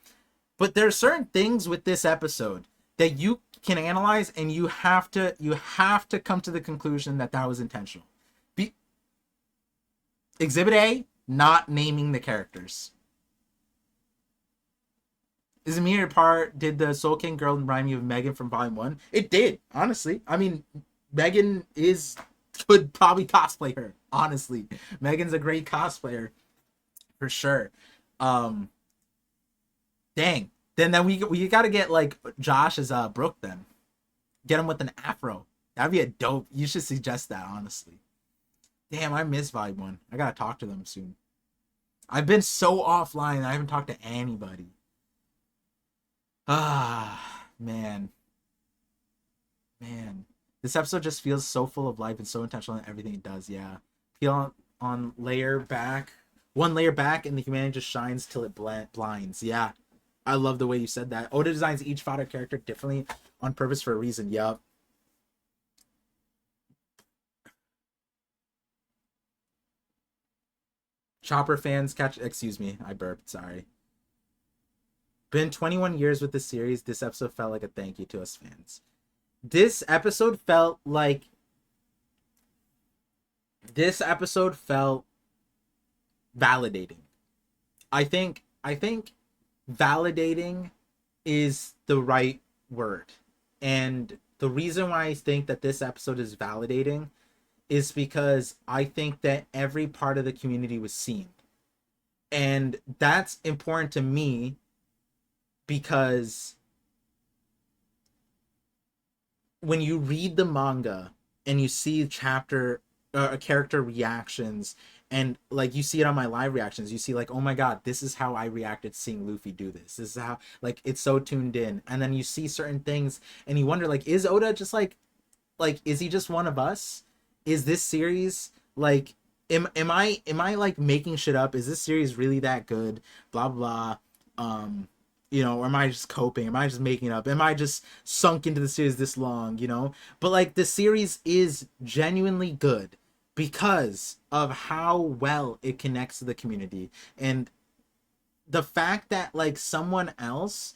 But there are certain things with this episode that you can analyze, and you have to come to the conclusion that that was intentional. Be- Exhibit A, not naming the characters. Is it me or part? Did the Soul King girl remind you of Megan from Volume 1? It did, honestly. I mean, Megan could probably cosplay her, honestly. Megan's a great cosplayer, for sure. Um, Dang. Then we gotta get like Josh as Brooke then. Get him with an afro. That'd be a dope. You should suggest that, honestly. Damn, I miss Vibe One. I gotta talk to them soon. I've been so offline. I haven't talked to anybody. Ah, man, man. This episode just feels so full of life and so intentional in everything it does. Yeah, peel on layer back, one layer back, and the humanity just shines till it blinds. Yeah, I love the way you said that. Oda designs each fodder character differently on purpose for a reason. Yup. Chopper fans catch. Excuse me, I burped. Sorry. Been 21 years with the series. This episode felt like a thank you to us fans. This episode felt like. This episode felt validating. I think validating is the right word. And the reason why I think that this episode is validating is because I think that every part of the community was seen. And that's important to me because when you read the manga and you see chapter character reactions, and like you see it on my live reactions, you see like, oh my god, this is how I reacted seeing Luffy do this is how, like, it's so tuned in. And then you see certain things and you wonder, like, is Oda just like is he just one of us? Is this series like, am I like making shit up? Is this series really that good? Blah blah. Or am I just coping? Am I just making it up? Am I just sunk into the series this long? But like, the series is genuinely good because of how well it connects to the community. And the fact that like someone else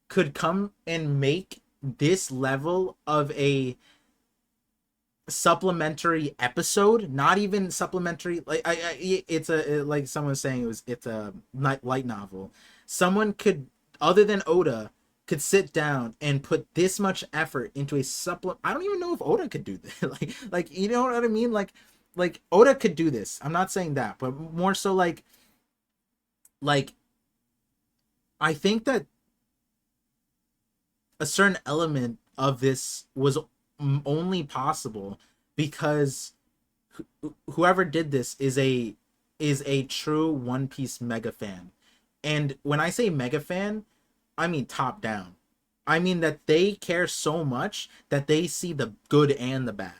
could come and make this level of a supplementary episode, not even supplementary, like it's like someone was saying, it's a light novel. Someone could, other than Oda, could sit down and put this much effort into a supplement. I don't even know if Oda could do this. like you know what I mean? Like Oda could do this. I'm not saying that, but more so like I think that a certain element of this was only possible because whoever did this is a true One Piece mega fan. And when I say mega fan, I mean top down. I mean that they care so much that they see the good and the bad.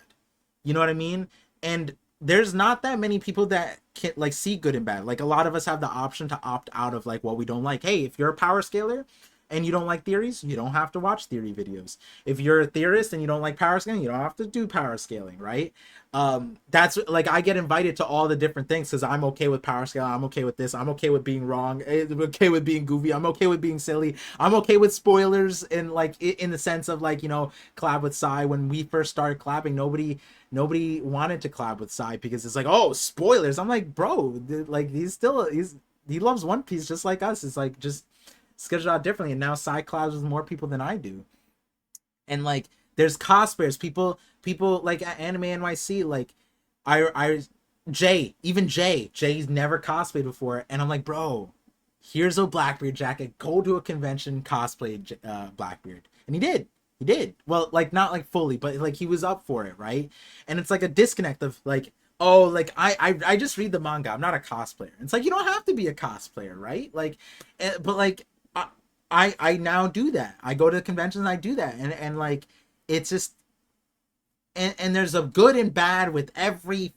You know what I mean? And there's not that many people that can like see good and bad. Like, a lot of us have the option to opt out of like what we don't like. Hey, if you're a power scaler and you don't like theories, you don't have to watch theory videos. If you're a theorist and you don't like power scaling, you don't have to do power scaling, right? That's like, I get invited to all the different things because I'm okay with power scaling. I'm okay with this. I'm okay with being wrong. I'm okay with being goofy. I'm okay with being silly. I'm okay with spoilers, and like in the sense of like, collab with Psy. When we first started collabing, nobody wanted to collab with Psy because it's like, oh, spoilers. I'm like, bro, like he loves One Piece just like us. It's like, just scheduled out differently. And now Psy collabs with more people than I do. And like, there's cosplayers, people like at Anime NYC, like I Jay's never cosplayed before, and I'm like, bro, here's a Blackbeard jacket, go to a convention, cosplay Blackbeard. And he did well, like not like fully, but like he was up for it, right? And it's like a disconnect of like, oh, like I just read the manga, I'm not a cosplayer. It's like, you don't have to be a cosplayer, right? Like, but like I now do that. I go to conventions and I do that, and like, it's just, and there's a good and bad with every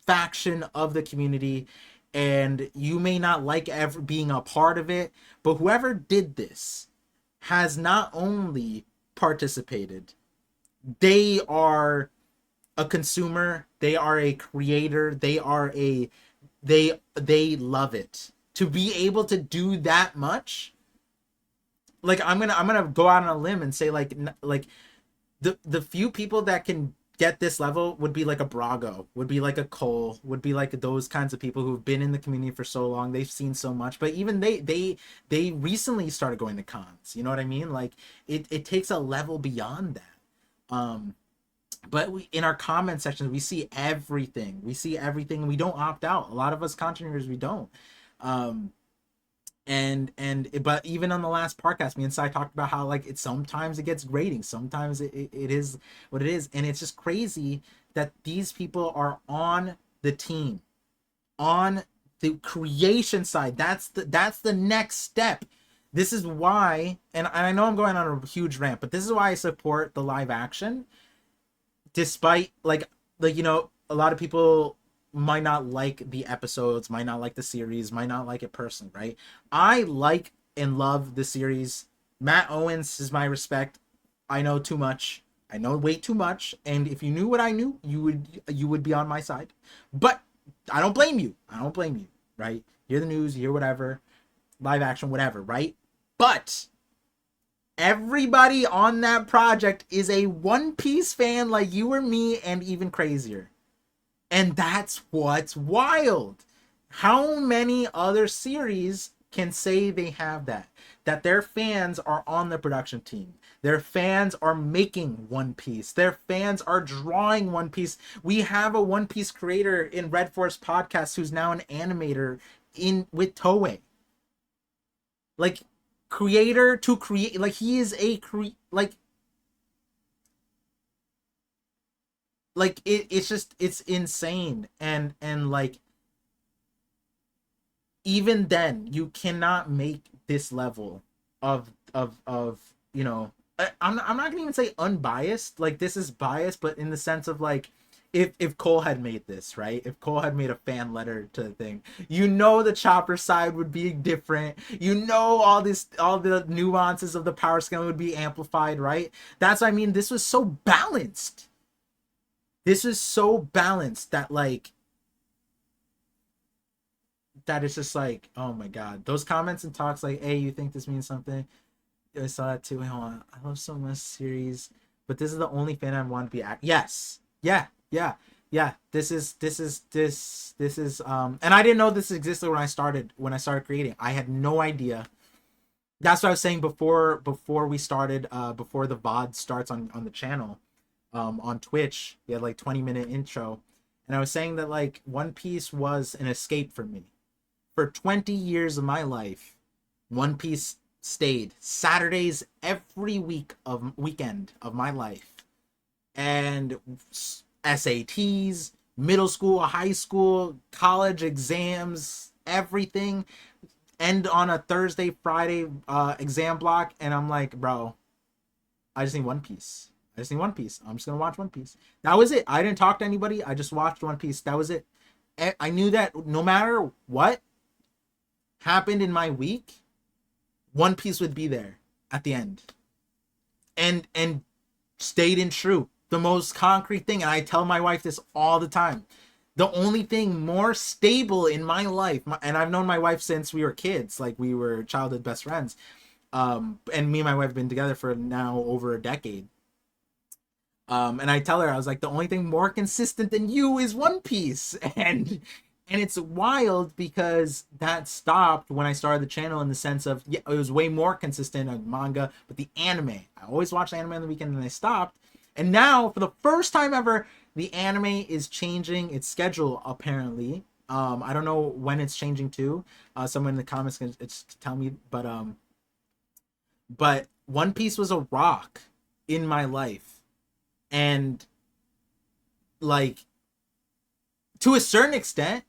faction of the community, and you may not like ever being a part of it, but whoever did this has not only participated, they are a consumer, they are a creator, they love it. To be able to do that much, like I'm gonna go out on a limb and say like the few people that can get this level would be like a Brago, would be like a Cole, would be like those kinds of people who've been in the community for so long, they've seen so much. But even they recently started going to cons, you know what I mean? Like it takes a level beyond that. But in our comment sections, we see everything. We see everything. We don't opt out. A lot of us contributors, we don't. Um, but even on the last podcast, me and Sai talked about how like it sometimes it gets grating, sometimes it is what it is, and it's just crazy that these people are on the team, on the creation side. That's the next step. This is why, and I know I'm going on a huge rant, but this is why I support the live action, despite like you know, a lot of people might not like the episodes, might not like the series, might not like it personally, right? I like and love the series. Matt Owens is my respect. I know too much. I know way too much, and if you knew what I knew, you would be on my side. But I don't blame you. I don't blame you, right? Hear the news, hear whatever, live action, whatever, right? But everybody on that project is a One Piece fan like you or me, and even crazier. And that's what's wild. How many other series can say they have that? That their fans are on the production team. Their fans are making One Piece. Their fans are drawing One Piece. We have a One Piece creator in Red Force Podcast who's now an animator in with Toei. Like, creator to create, like he is a like it's just it's insane. And like even then you cannot make this level of you know, I'm not gonna even say unbiased, like this is biased, but in the sense of like if Cole had made this, right? If Cole had made a fan letter to the thing, you know, the chopper side would be different. You know, all the nuances of the power scale would be amplified, right? That's what I mean. This was so balanced. This is so balanced that like that it's just like, oh my god. Those comments and talks like, hey, you think this means something? I saw that too. Hold on. I love so much series, but this is the only fan I want to be at. Yes. Yeah. This is and I didn't know this existed when I started creating. I had no idea. That's what I was saying before we started, before the VOD starts on the channel. On Twitch, we had like 20-minute intro, and I was saying that like One Piece was an escape for me. For 20 years of my life, One Piece stayed Saturdays every weekend of my life, and SATs, middle school, high school, college exams, everything end on a Thursday, Friday exam block, and I'm like, bro, I just need One Piece. I just need One Piece. I'm just gonna watch One Piece. That was it. I didn't talk to anybody. I just watched One Piece. That was it. I knew that no matter what happened in my week, One Piece would be there at the end. And stayed in true. The most concrete thing, and I tell my wife this all the time. The only thing more stable in my life, and I've known my wife since we were kids, like we were childhood best friends. And me and my wife have been together for now over a decade. And I tell her, I was like, the only thing more consistent than you is One Piece. And it's wild because that stopped when I started the channel, in the sense of, yeah, it was way more consistent on manga, but the anime, I always watched anime on the weekend, and I stopped. And now, for the first time ever, the anime is changing its schedule, apparently. I don't know when it's changing to. Someone in the comments can tell me, but One Piece was a rock in my life. And like, to a certain extent,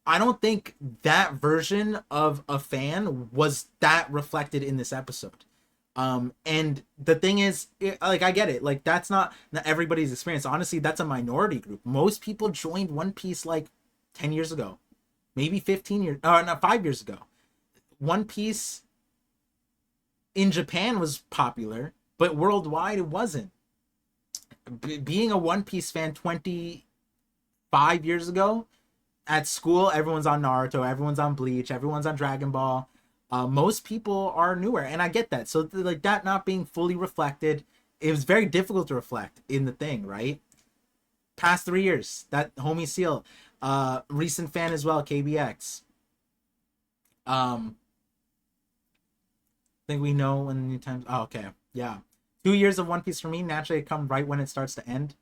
I don't think that version of a fan was that reflected in this episode. And the thing is, like, I get it. Like, that's not everybody's experience. Honestly, that's a minority group. Most people joined One Piece like 10 years ago, maybe 15 years, or not, 5 years ago. One Piece in Japan was popular, but worldwide it wasn't. Being a One Piece fan 25 years ago, at school, everyone's on Naruto, everyone's on Bleach, everyone's on Dragon Ball. Most people are newer, and I get that. So like that not being fully reflected, it was very difficult to reflect in the thing, right? Past 3 years, that homie Seal, recent fan as well, KBX. Think we know when the new times. Oh, okay, yeah. 2 years of One Piece for me naturally come right when it starts to end.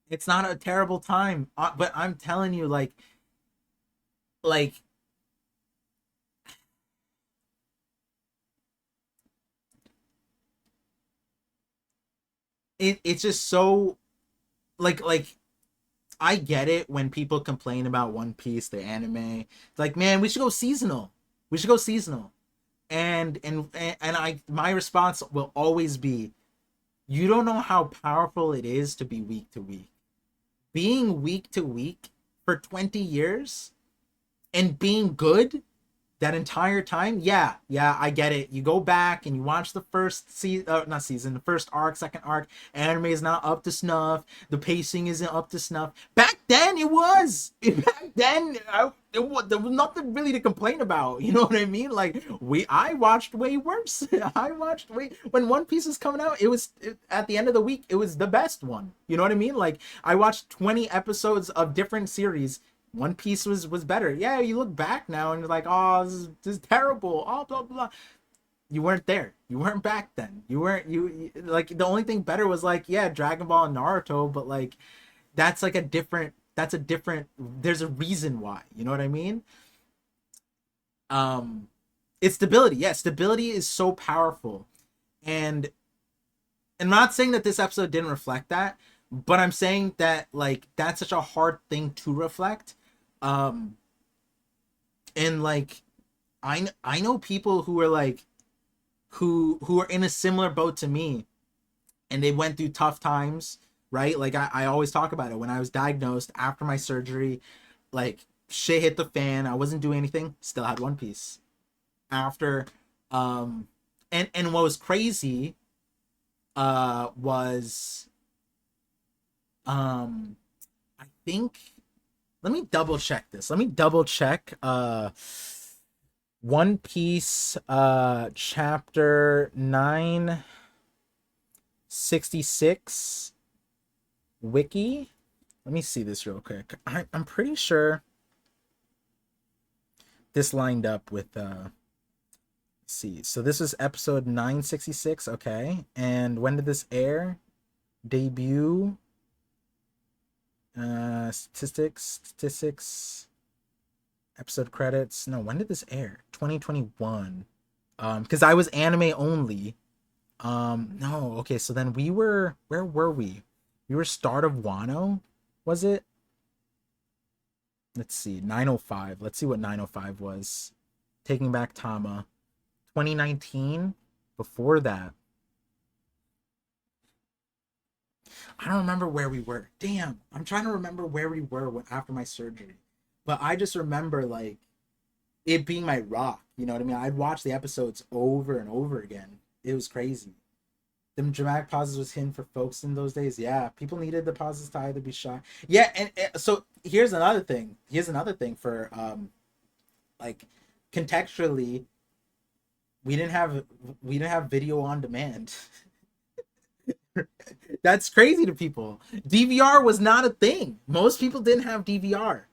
It's not a terrible time, but I'm telling you, like it's just so like I get it when people complain about One Piece, the anime. It's like, man, we should go seasonal. We should go seasonal. And I my response will always be, you don't know how powerful it is to be week to week. Being week to week for 20 years and being good that entire time, yeah, I get it. You go back and you watch the first season, not season, the first arc, second arc. Anime is not up to snuff. The pacing isn't up to snuff. Back then, it was. Back then, there was nothing really to complain about. You know what I mean? Like I watched way worse. I watched way when One Piece was coming out. At the end of the week, it was the best one. You know what I mean? Like I watched 20 episodes of different series. One Piece was better. Yeah, you look back now and you're like, oh, this is terrible. Oh, blah blah. You weren't there. You weren't back then. You weren't like the only thing better was like, yeah, Dragon Ball and Naruto, but like that's like a different. That's a different. There's a reason why. You know what I mean? Um, it's stability. Yeah, stability is so powerful, and I'm not saying that this episode didn't reflect that, but I'm saying that like that's such a hard thing to reflect. Um, and like I know people who are like who are in a similar boat to me, and they went through tough times, right? Like I always talk about it when I was diagnosed after my surgery, like shit hit the fan. I wasn't doing anything, still had One Piece. After um and what was crazy was um I think, let me double check this. Let me double check One Piece chapter 966 wiki. Let me see this real quick. I'm pretty sure this lined up with let's see. So this is episode 966, okay. And when did this air? Debut statistics episode credits. No, when did this air? 2021. Because I was anime only. No, okay, so then where were we? We were start of Wano, was it? Let's see, 905. Let's see what 905 was. Taking Back Tama. 2019. Before that, I don't remember where we were. Damn, I'm trying to remember where we were after my surgery. But I just remember like it being my rock. You know what I mean? I'd watch the episodes over and over again. It was crazy. Them dramatic pauses was hidden for folks in those days. Yeah, people needed the pauses to either be shot. Yeah, and so here's another thing. Here's another thing for like contextually, we didn't have video on demand. That's crazy to people. DVR was not a thing. Most people didn't have DVR.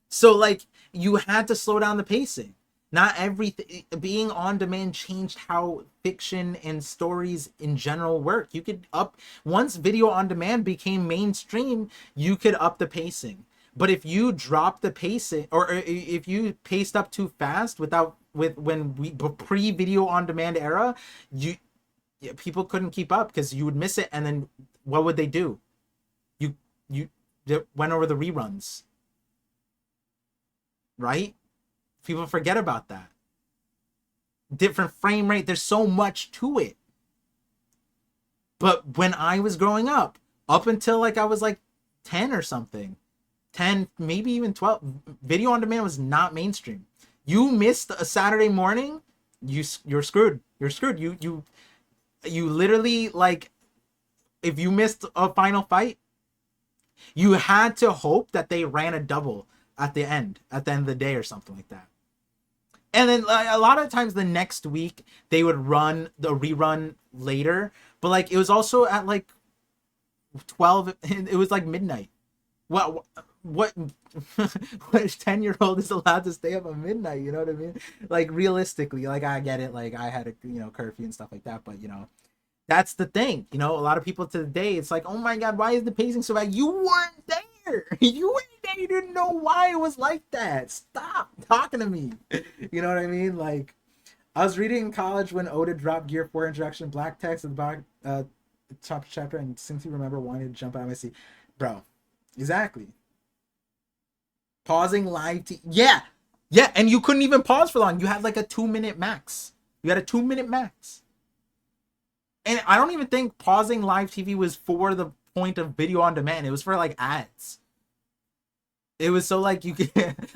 So like you had to slow down the pacing. Not everything being on demand changed how fiction and stories in general work. You could up once video on demand became mainstream, you could up the pacing. But if you drop the pacing or if you paced up too fast without with when we pre video on demand era, you yeah, people couldn't keep up because you would miss it, and then what would they do? You you went over the reruns, right? People forget about that. Different frame rate. There's so much to it. But when I was growing up until like I was like 10 or something, 10, maybe even 12, video on demand was not mainstream. You missed a Saturday morning, you're screwed. You're screwed. You literally, like, if you missed a final fight, you had to hope that they ran a double at the end of the day or something like that. And then like, a lot of times the next week they would run the rerun later, but like it was also at like 12, it was like midnight. What which 10-year-old is allowed to stay up at midnight, you know what I mean? Like realistically, like I get it, like I had a curfew and stuff like that, but that's the thing. A lot of people to the day, it's like, oh my god, why is the pacing so bad? You weren't there. You weren't there. You didn't know why it was like that. Stop talking to me. You know what I mean? Like, I was reading in college when Oda dropped Gear 4 introduction, black text at the back, chapter, and simply remember wanting to jump out of my seat. Bro, exactly. Pausing live yeah. Yeah, and you couldn't even pause for long. You had like a 2-minute max. You had a 2-minute max. And I don't even think pausing live TV was for the point of video on demand. It was for like ads. It was so like you could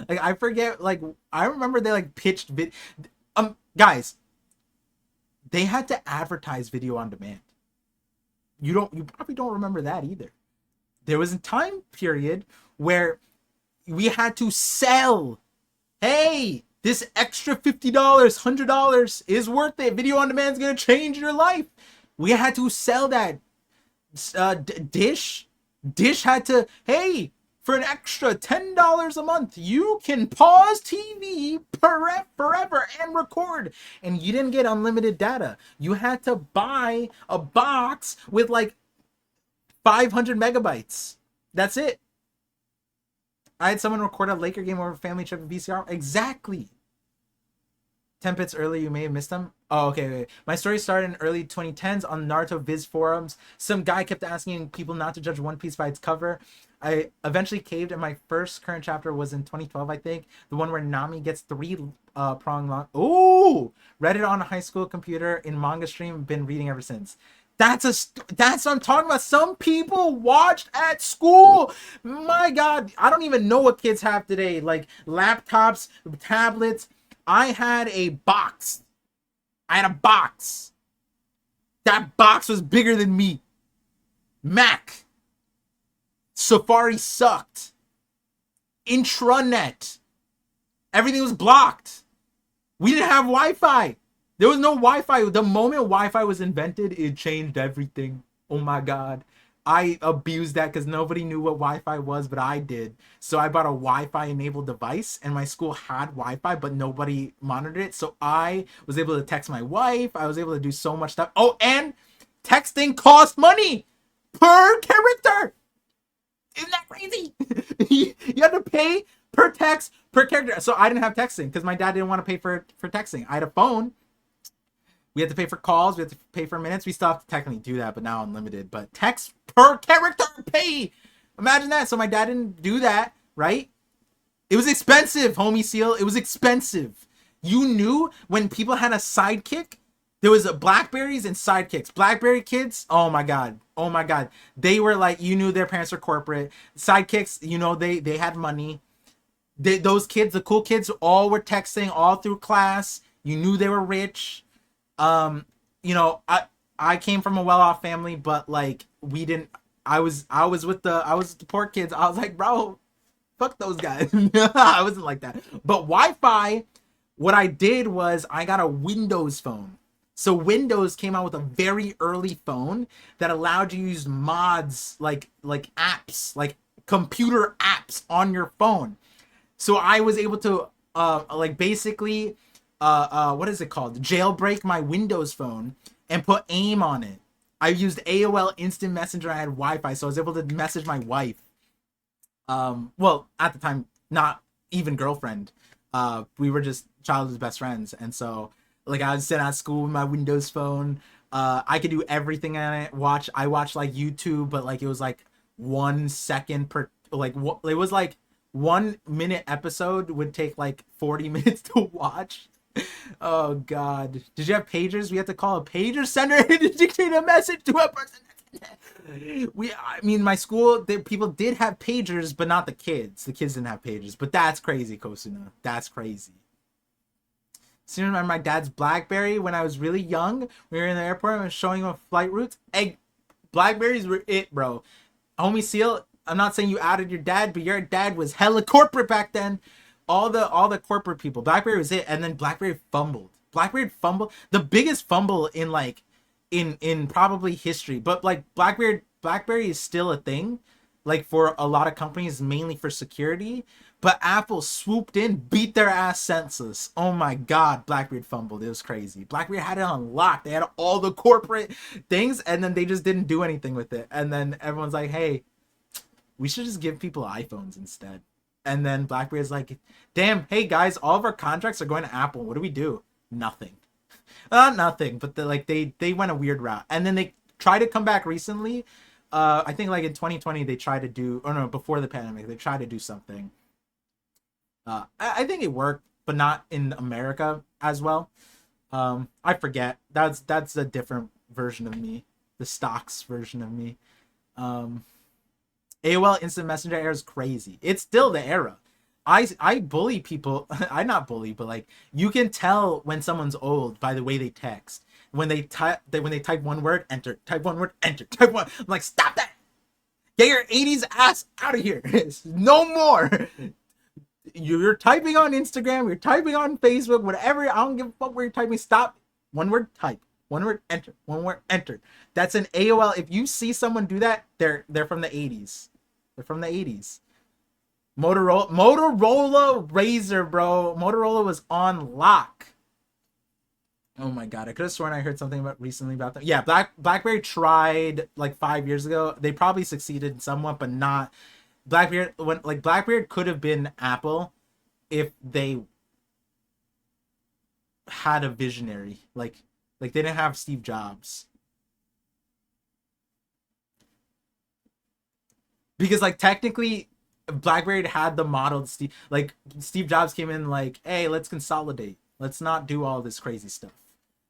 like I forget, like I remember they like pitched guys, they had to advertise video on demand. You probably don't remember that either. There was a time period where we had to sell, hey, this extra $50, $100 is worth it. Video on demand is gonna change your life. We had to sell that. Dish had to, hey, for an extra $10 a month, you can pause TV forever and record. And you didn't get unlimited data. You had to buy a box with like 500 megabytes. That's it. I had someone record a Laker game over a family trip in VCR. Exactly. 10 bits early, you may have missed them. Oh, okay. My story started in early 2010s on Naruto Viz forums. Some guy kept asking people not to judge One Piece by its cover. I eventually caved, and my first current chapter was in 2012, I think. The one where Nami gets 3 prong long. Ooh! Read it on a high school computer in manga stream. Been reading ever since. That's what I'm talking about. Some people watched at school. My God, I don't even know what kids have today. Like laptops, tablets. I had a box. That box was bigger than me. Mac. Safari sucked. Intranet. Everything was blocked. We didn't have Wi-Fi. There was no Wi-Fi. The moment Wi-Fi was invented, it changed everything. Oh my God. I abused that because nobody knew what Wi-Fi was, but I did. So I bought a Wi-Fi enabled device, and my school had Wi-Fi, but nobody monitored it. So I was able to text my wife. I was able to do so much stuff. Oh, and texting cost money per character. Isn't that crazy? You had to pay per text per character. So I didn't have texting because my dad didn't want to pay for texting. I had a phone. We had to pay for calls. We had to pay for minutes. We still have to technically do that, but now unlimited. But text per character pay. Imagine that. So my dad didn't do that, right? It was expensive, homie Seal. It was expensive. You knew when people had a sidekick, there was a Blackberries and sidekicks. Blackberry kids, oh my God. Oh my God. They were like, you knew their parents were corporate. Sidekicks, they had money. Those kids, the cool kids, all were texting all through class. You knew they were rich. I came from a well-off family, but like we didn't. I was with the poor kids. I was like, bro, fuck those guys. I wasn't like that. But Wi-Fi, what I did was I got a Windows phone. So Windows came out with a very early phone that allowed you to use mods like apps, like computer apps on your phone. So I was able to basically what is it called? Jailbreak my Windows phone and put AIM on it. I used AOL Instant Messenger. I had Wi-Fi, so I was able to message my wife. Well, at the time, not even girlfriend. We were just childhood best friends, and so like I would sit at school with my Windows phone. I could do everything on it. I watched like YouTube, but like it was like 1 second per. Like it was like 1 minute episode would take like 40 minutes to watch. Oh God! Did you have pagers? We had to call a pager center to dictate a message to a person. I mean, my school, people did have pagers, but not the kids. The kids didn't have pagers. But that's crazy, Kosuna. That's crazy. So you remember my dad's BlackBerry when I was really young? We were in the airport and I was showing him flight routes. Hey, BlackBerries were it, bro. Homie Seal, I'm not saying you outed your dad, but your dad was hella corporate back then. All the corporate people. BlackBerry was it, and then BlackBerry fumbled. BlackBerry fumbled. The biggest fumble in like in probably history. But like BlackBerry is still a thing, like for a lot of companies, mainly for security. But Apple swooped in, beat their ass senseless. Oh my God, BlackBerry fumbled. It was crazy. BlackBerry had it unlocked. They had all the corporate things, and then they just didn't do anything with it. And then everyone's like, "Hey, we should just give people iPhones instead." And then BlackBerry is like, "Damn, hey guys, all of our contracts are going to Apple. What do we do? Nothing." Nothing. But they went a weird route, and then they tried to come back recently. I think like in 2020 they tried to do, or no, before the pandemic they tried to do something. I think it worked, but not in America as well. I forget. That's a different version of me, the stocks version of me. Um, AOL Instant Messenger era is crazy. It's still the era. I bully people. I not bully, but like you can tell when someone's old by the way they text. When they type one word, enter. Type one word, enter. Type one. I'm like, stop that. Get your 80s ass out of here. No more. You're typing on Instagram, you're typing on Facebook, whatever. I don't give a fuck where you're typing. Stop. One word, type. One word, enter. One word, enter. That's an AOL. If you see someone do that, they're from the 80s. They're from the 80s. Motorola Razor, bro. Motorola was on lock. Oh my God, I could have sworn I heard something about recently about that. Yeah, BlackBerry tried like 5 years ago. They probably succeeded somewhat, but not. BlackBerry could have been Apple if they had a visionary. Like they didn't have Steve Jobs. Because like technically BlackBerry had the model Steve Jobs came in like, "Hey, let's consolidate. Let's not do all this crazy stuff.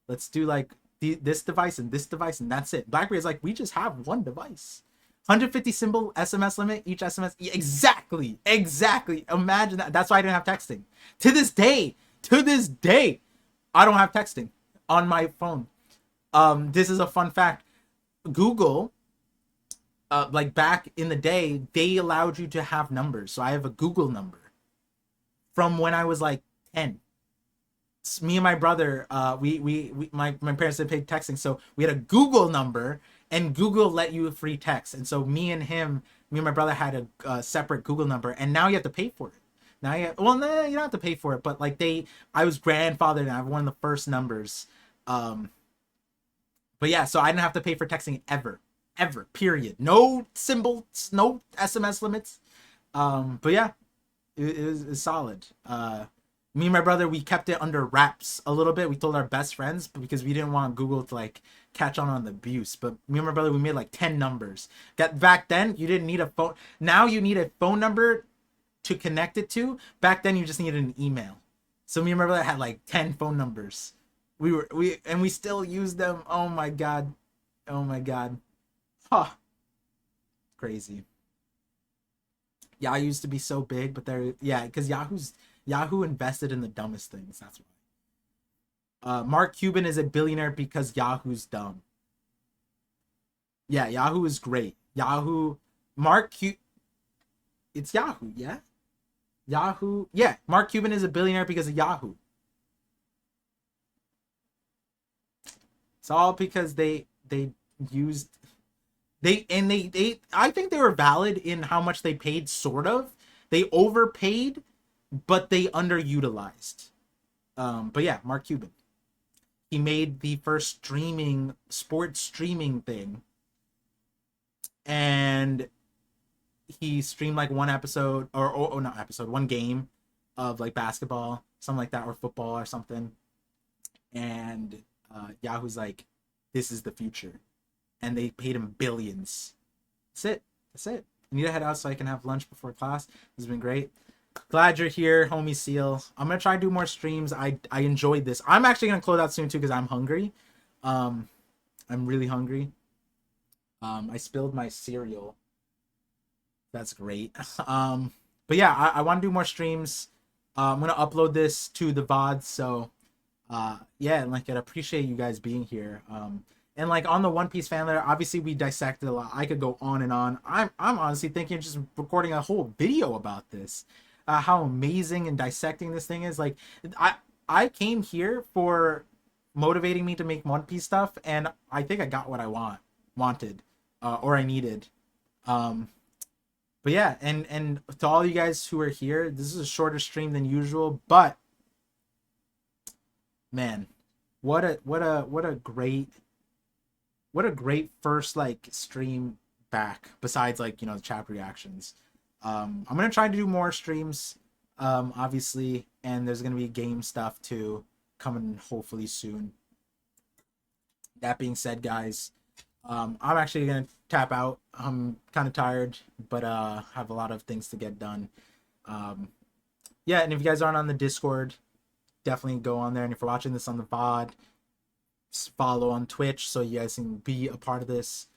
Let's do like this device and this device and that's it." BlackBerry is like, "We just have one device. 150 symbol SMS limit, each SMS." Yeah, exactly. Imagine that. That's why I didn't have texting. To this day, I don't have texting on my phone. This is a fun fact. Google, like back in the day, they allowed you to have numbers. So I have a Google number from when I was like 10. It's me and my brother, my parents didn't pay texting, so we had a Google number, and Google let you free text. And so me and my brother had a separate Google number, and now you have to pay for it. Now no, you don't have to pay for it, but like I was grandfathered and I have one of the first numbers. But yeah, so I didn't have to pay for texting ever, period. No symbols, no SMS limits. But yeah, it was solid. Me and my brother, we kept it under wraps a little bit. We told our best friends because we didn't want Google to like catch on the abuse. But me and my brother, we made like 10 numbers. Back then, you didn't need a phone. Now you need a phone number to connect it to. Back then, you just needed an email. So me and my brother had like 10 phone numbers. We still use them. Oh my God. Oh my God. Huh. Crazy. Yahoo used to be so big, but because Yahoo invested in the dumbest things. That's why. Mark Cuban is a billionaire because Yahoo's dumb. Yeah, Yahoo is great. Yahoo, Mark Cu, it's Yahoo. Yeah, Yahoo. Yeah, Mark Cuban is a billionaire because of Yahoo. It's all because they used they I think they were valid in how much they paid. Sort of, they overpaid, but they underutilized. But yeah, Mark Cuban. He made the first sports streaming thing, and he streamed like one episode or not episode, one game of like basketball, something like that, or football or something. And Yahoo's like, this is the future, and they paid him billions. That's it. I need to head out so I can have lunch before class. This has been great. Glad you're here, homie Seal. I'm gonna try to do more streams. I enjoyed this. I'm actually gonna close out soon too because I'm hungry. Um, I'm really hungry. I spilled my cereal. That's great. But yeah, I want to do more streams. I'm gonna upload this to the VOD. So yeah, and like I appreciate you guys being here. And like on the One Piece fan letter, obviously we dissected a lot. I could go on and on. I'm honestly thinking of just recording a whole video about this. How amazing and dissecting this thing is. Like I I came here for motivating me to make One Piece stuff, and I think I got what I wanted, or I needed. Um, but yeah, and to all you guys who are here, this is a shorter stream than usual, but man, what a great first like stream back. Besides like the chat reactions, I'm gonna try to do more streams, obviously, and there's gonna be game stuff too coming hopefully soon. That being said, guys, I'm actually gonna tap out. I'm kind of tired, but have a lot of things to get done. Um, yeah, and if you guys aren't on the Discord, definitely go on there. And if you're watching this on the VOD, follow on Twitch so you guys can be a part of this.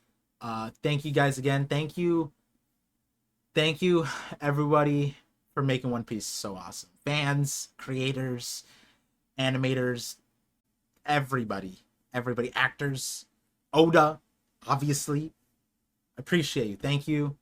Thank you guys again. Thank you, everybody, for making One Piece so awesome. Fans, creators, animators, everybody, actors, Oda, obviously. Appreciate you. Thank you.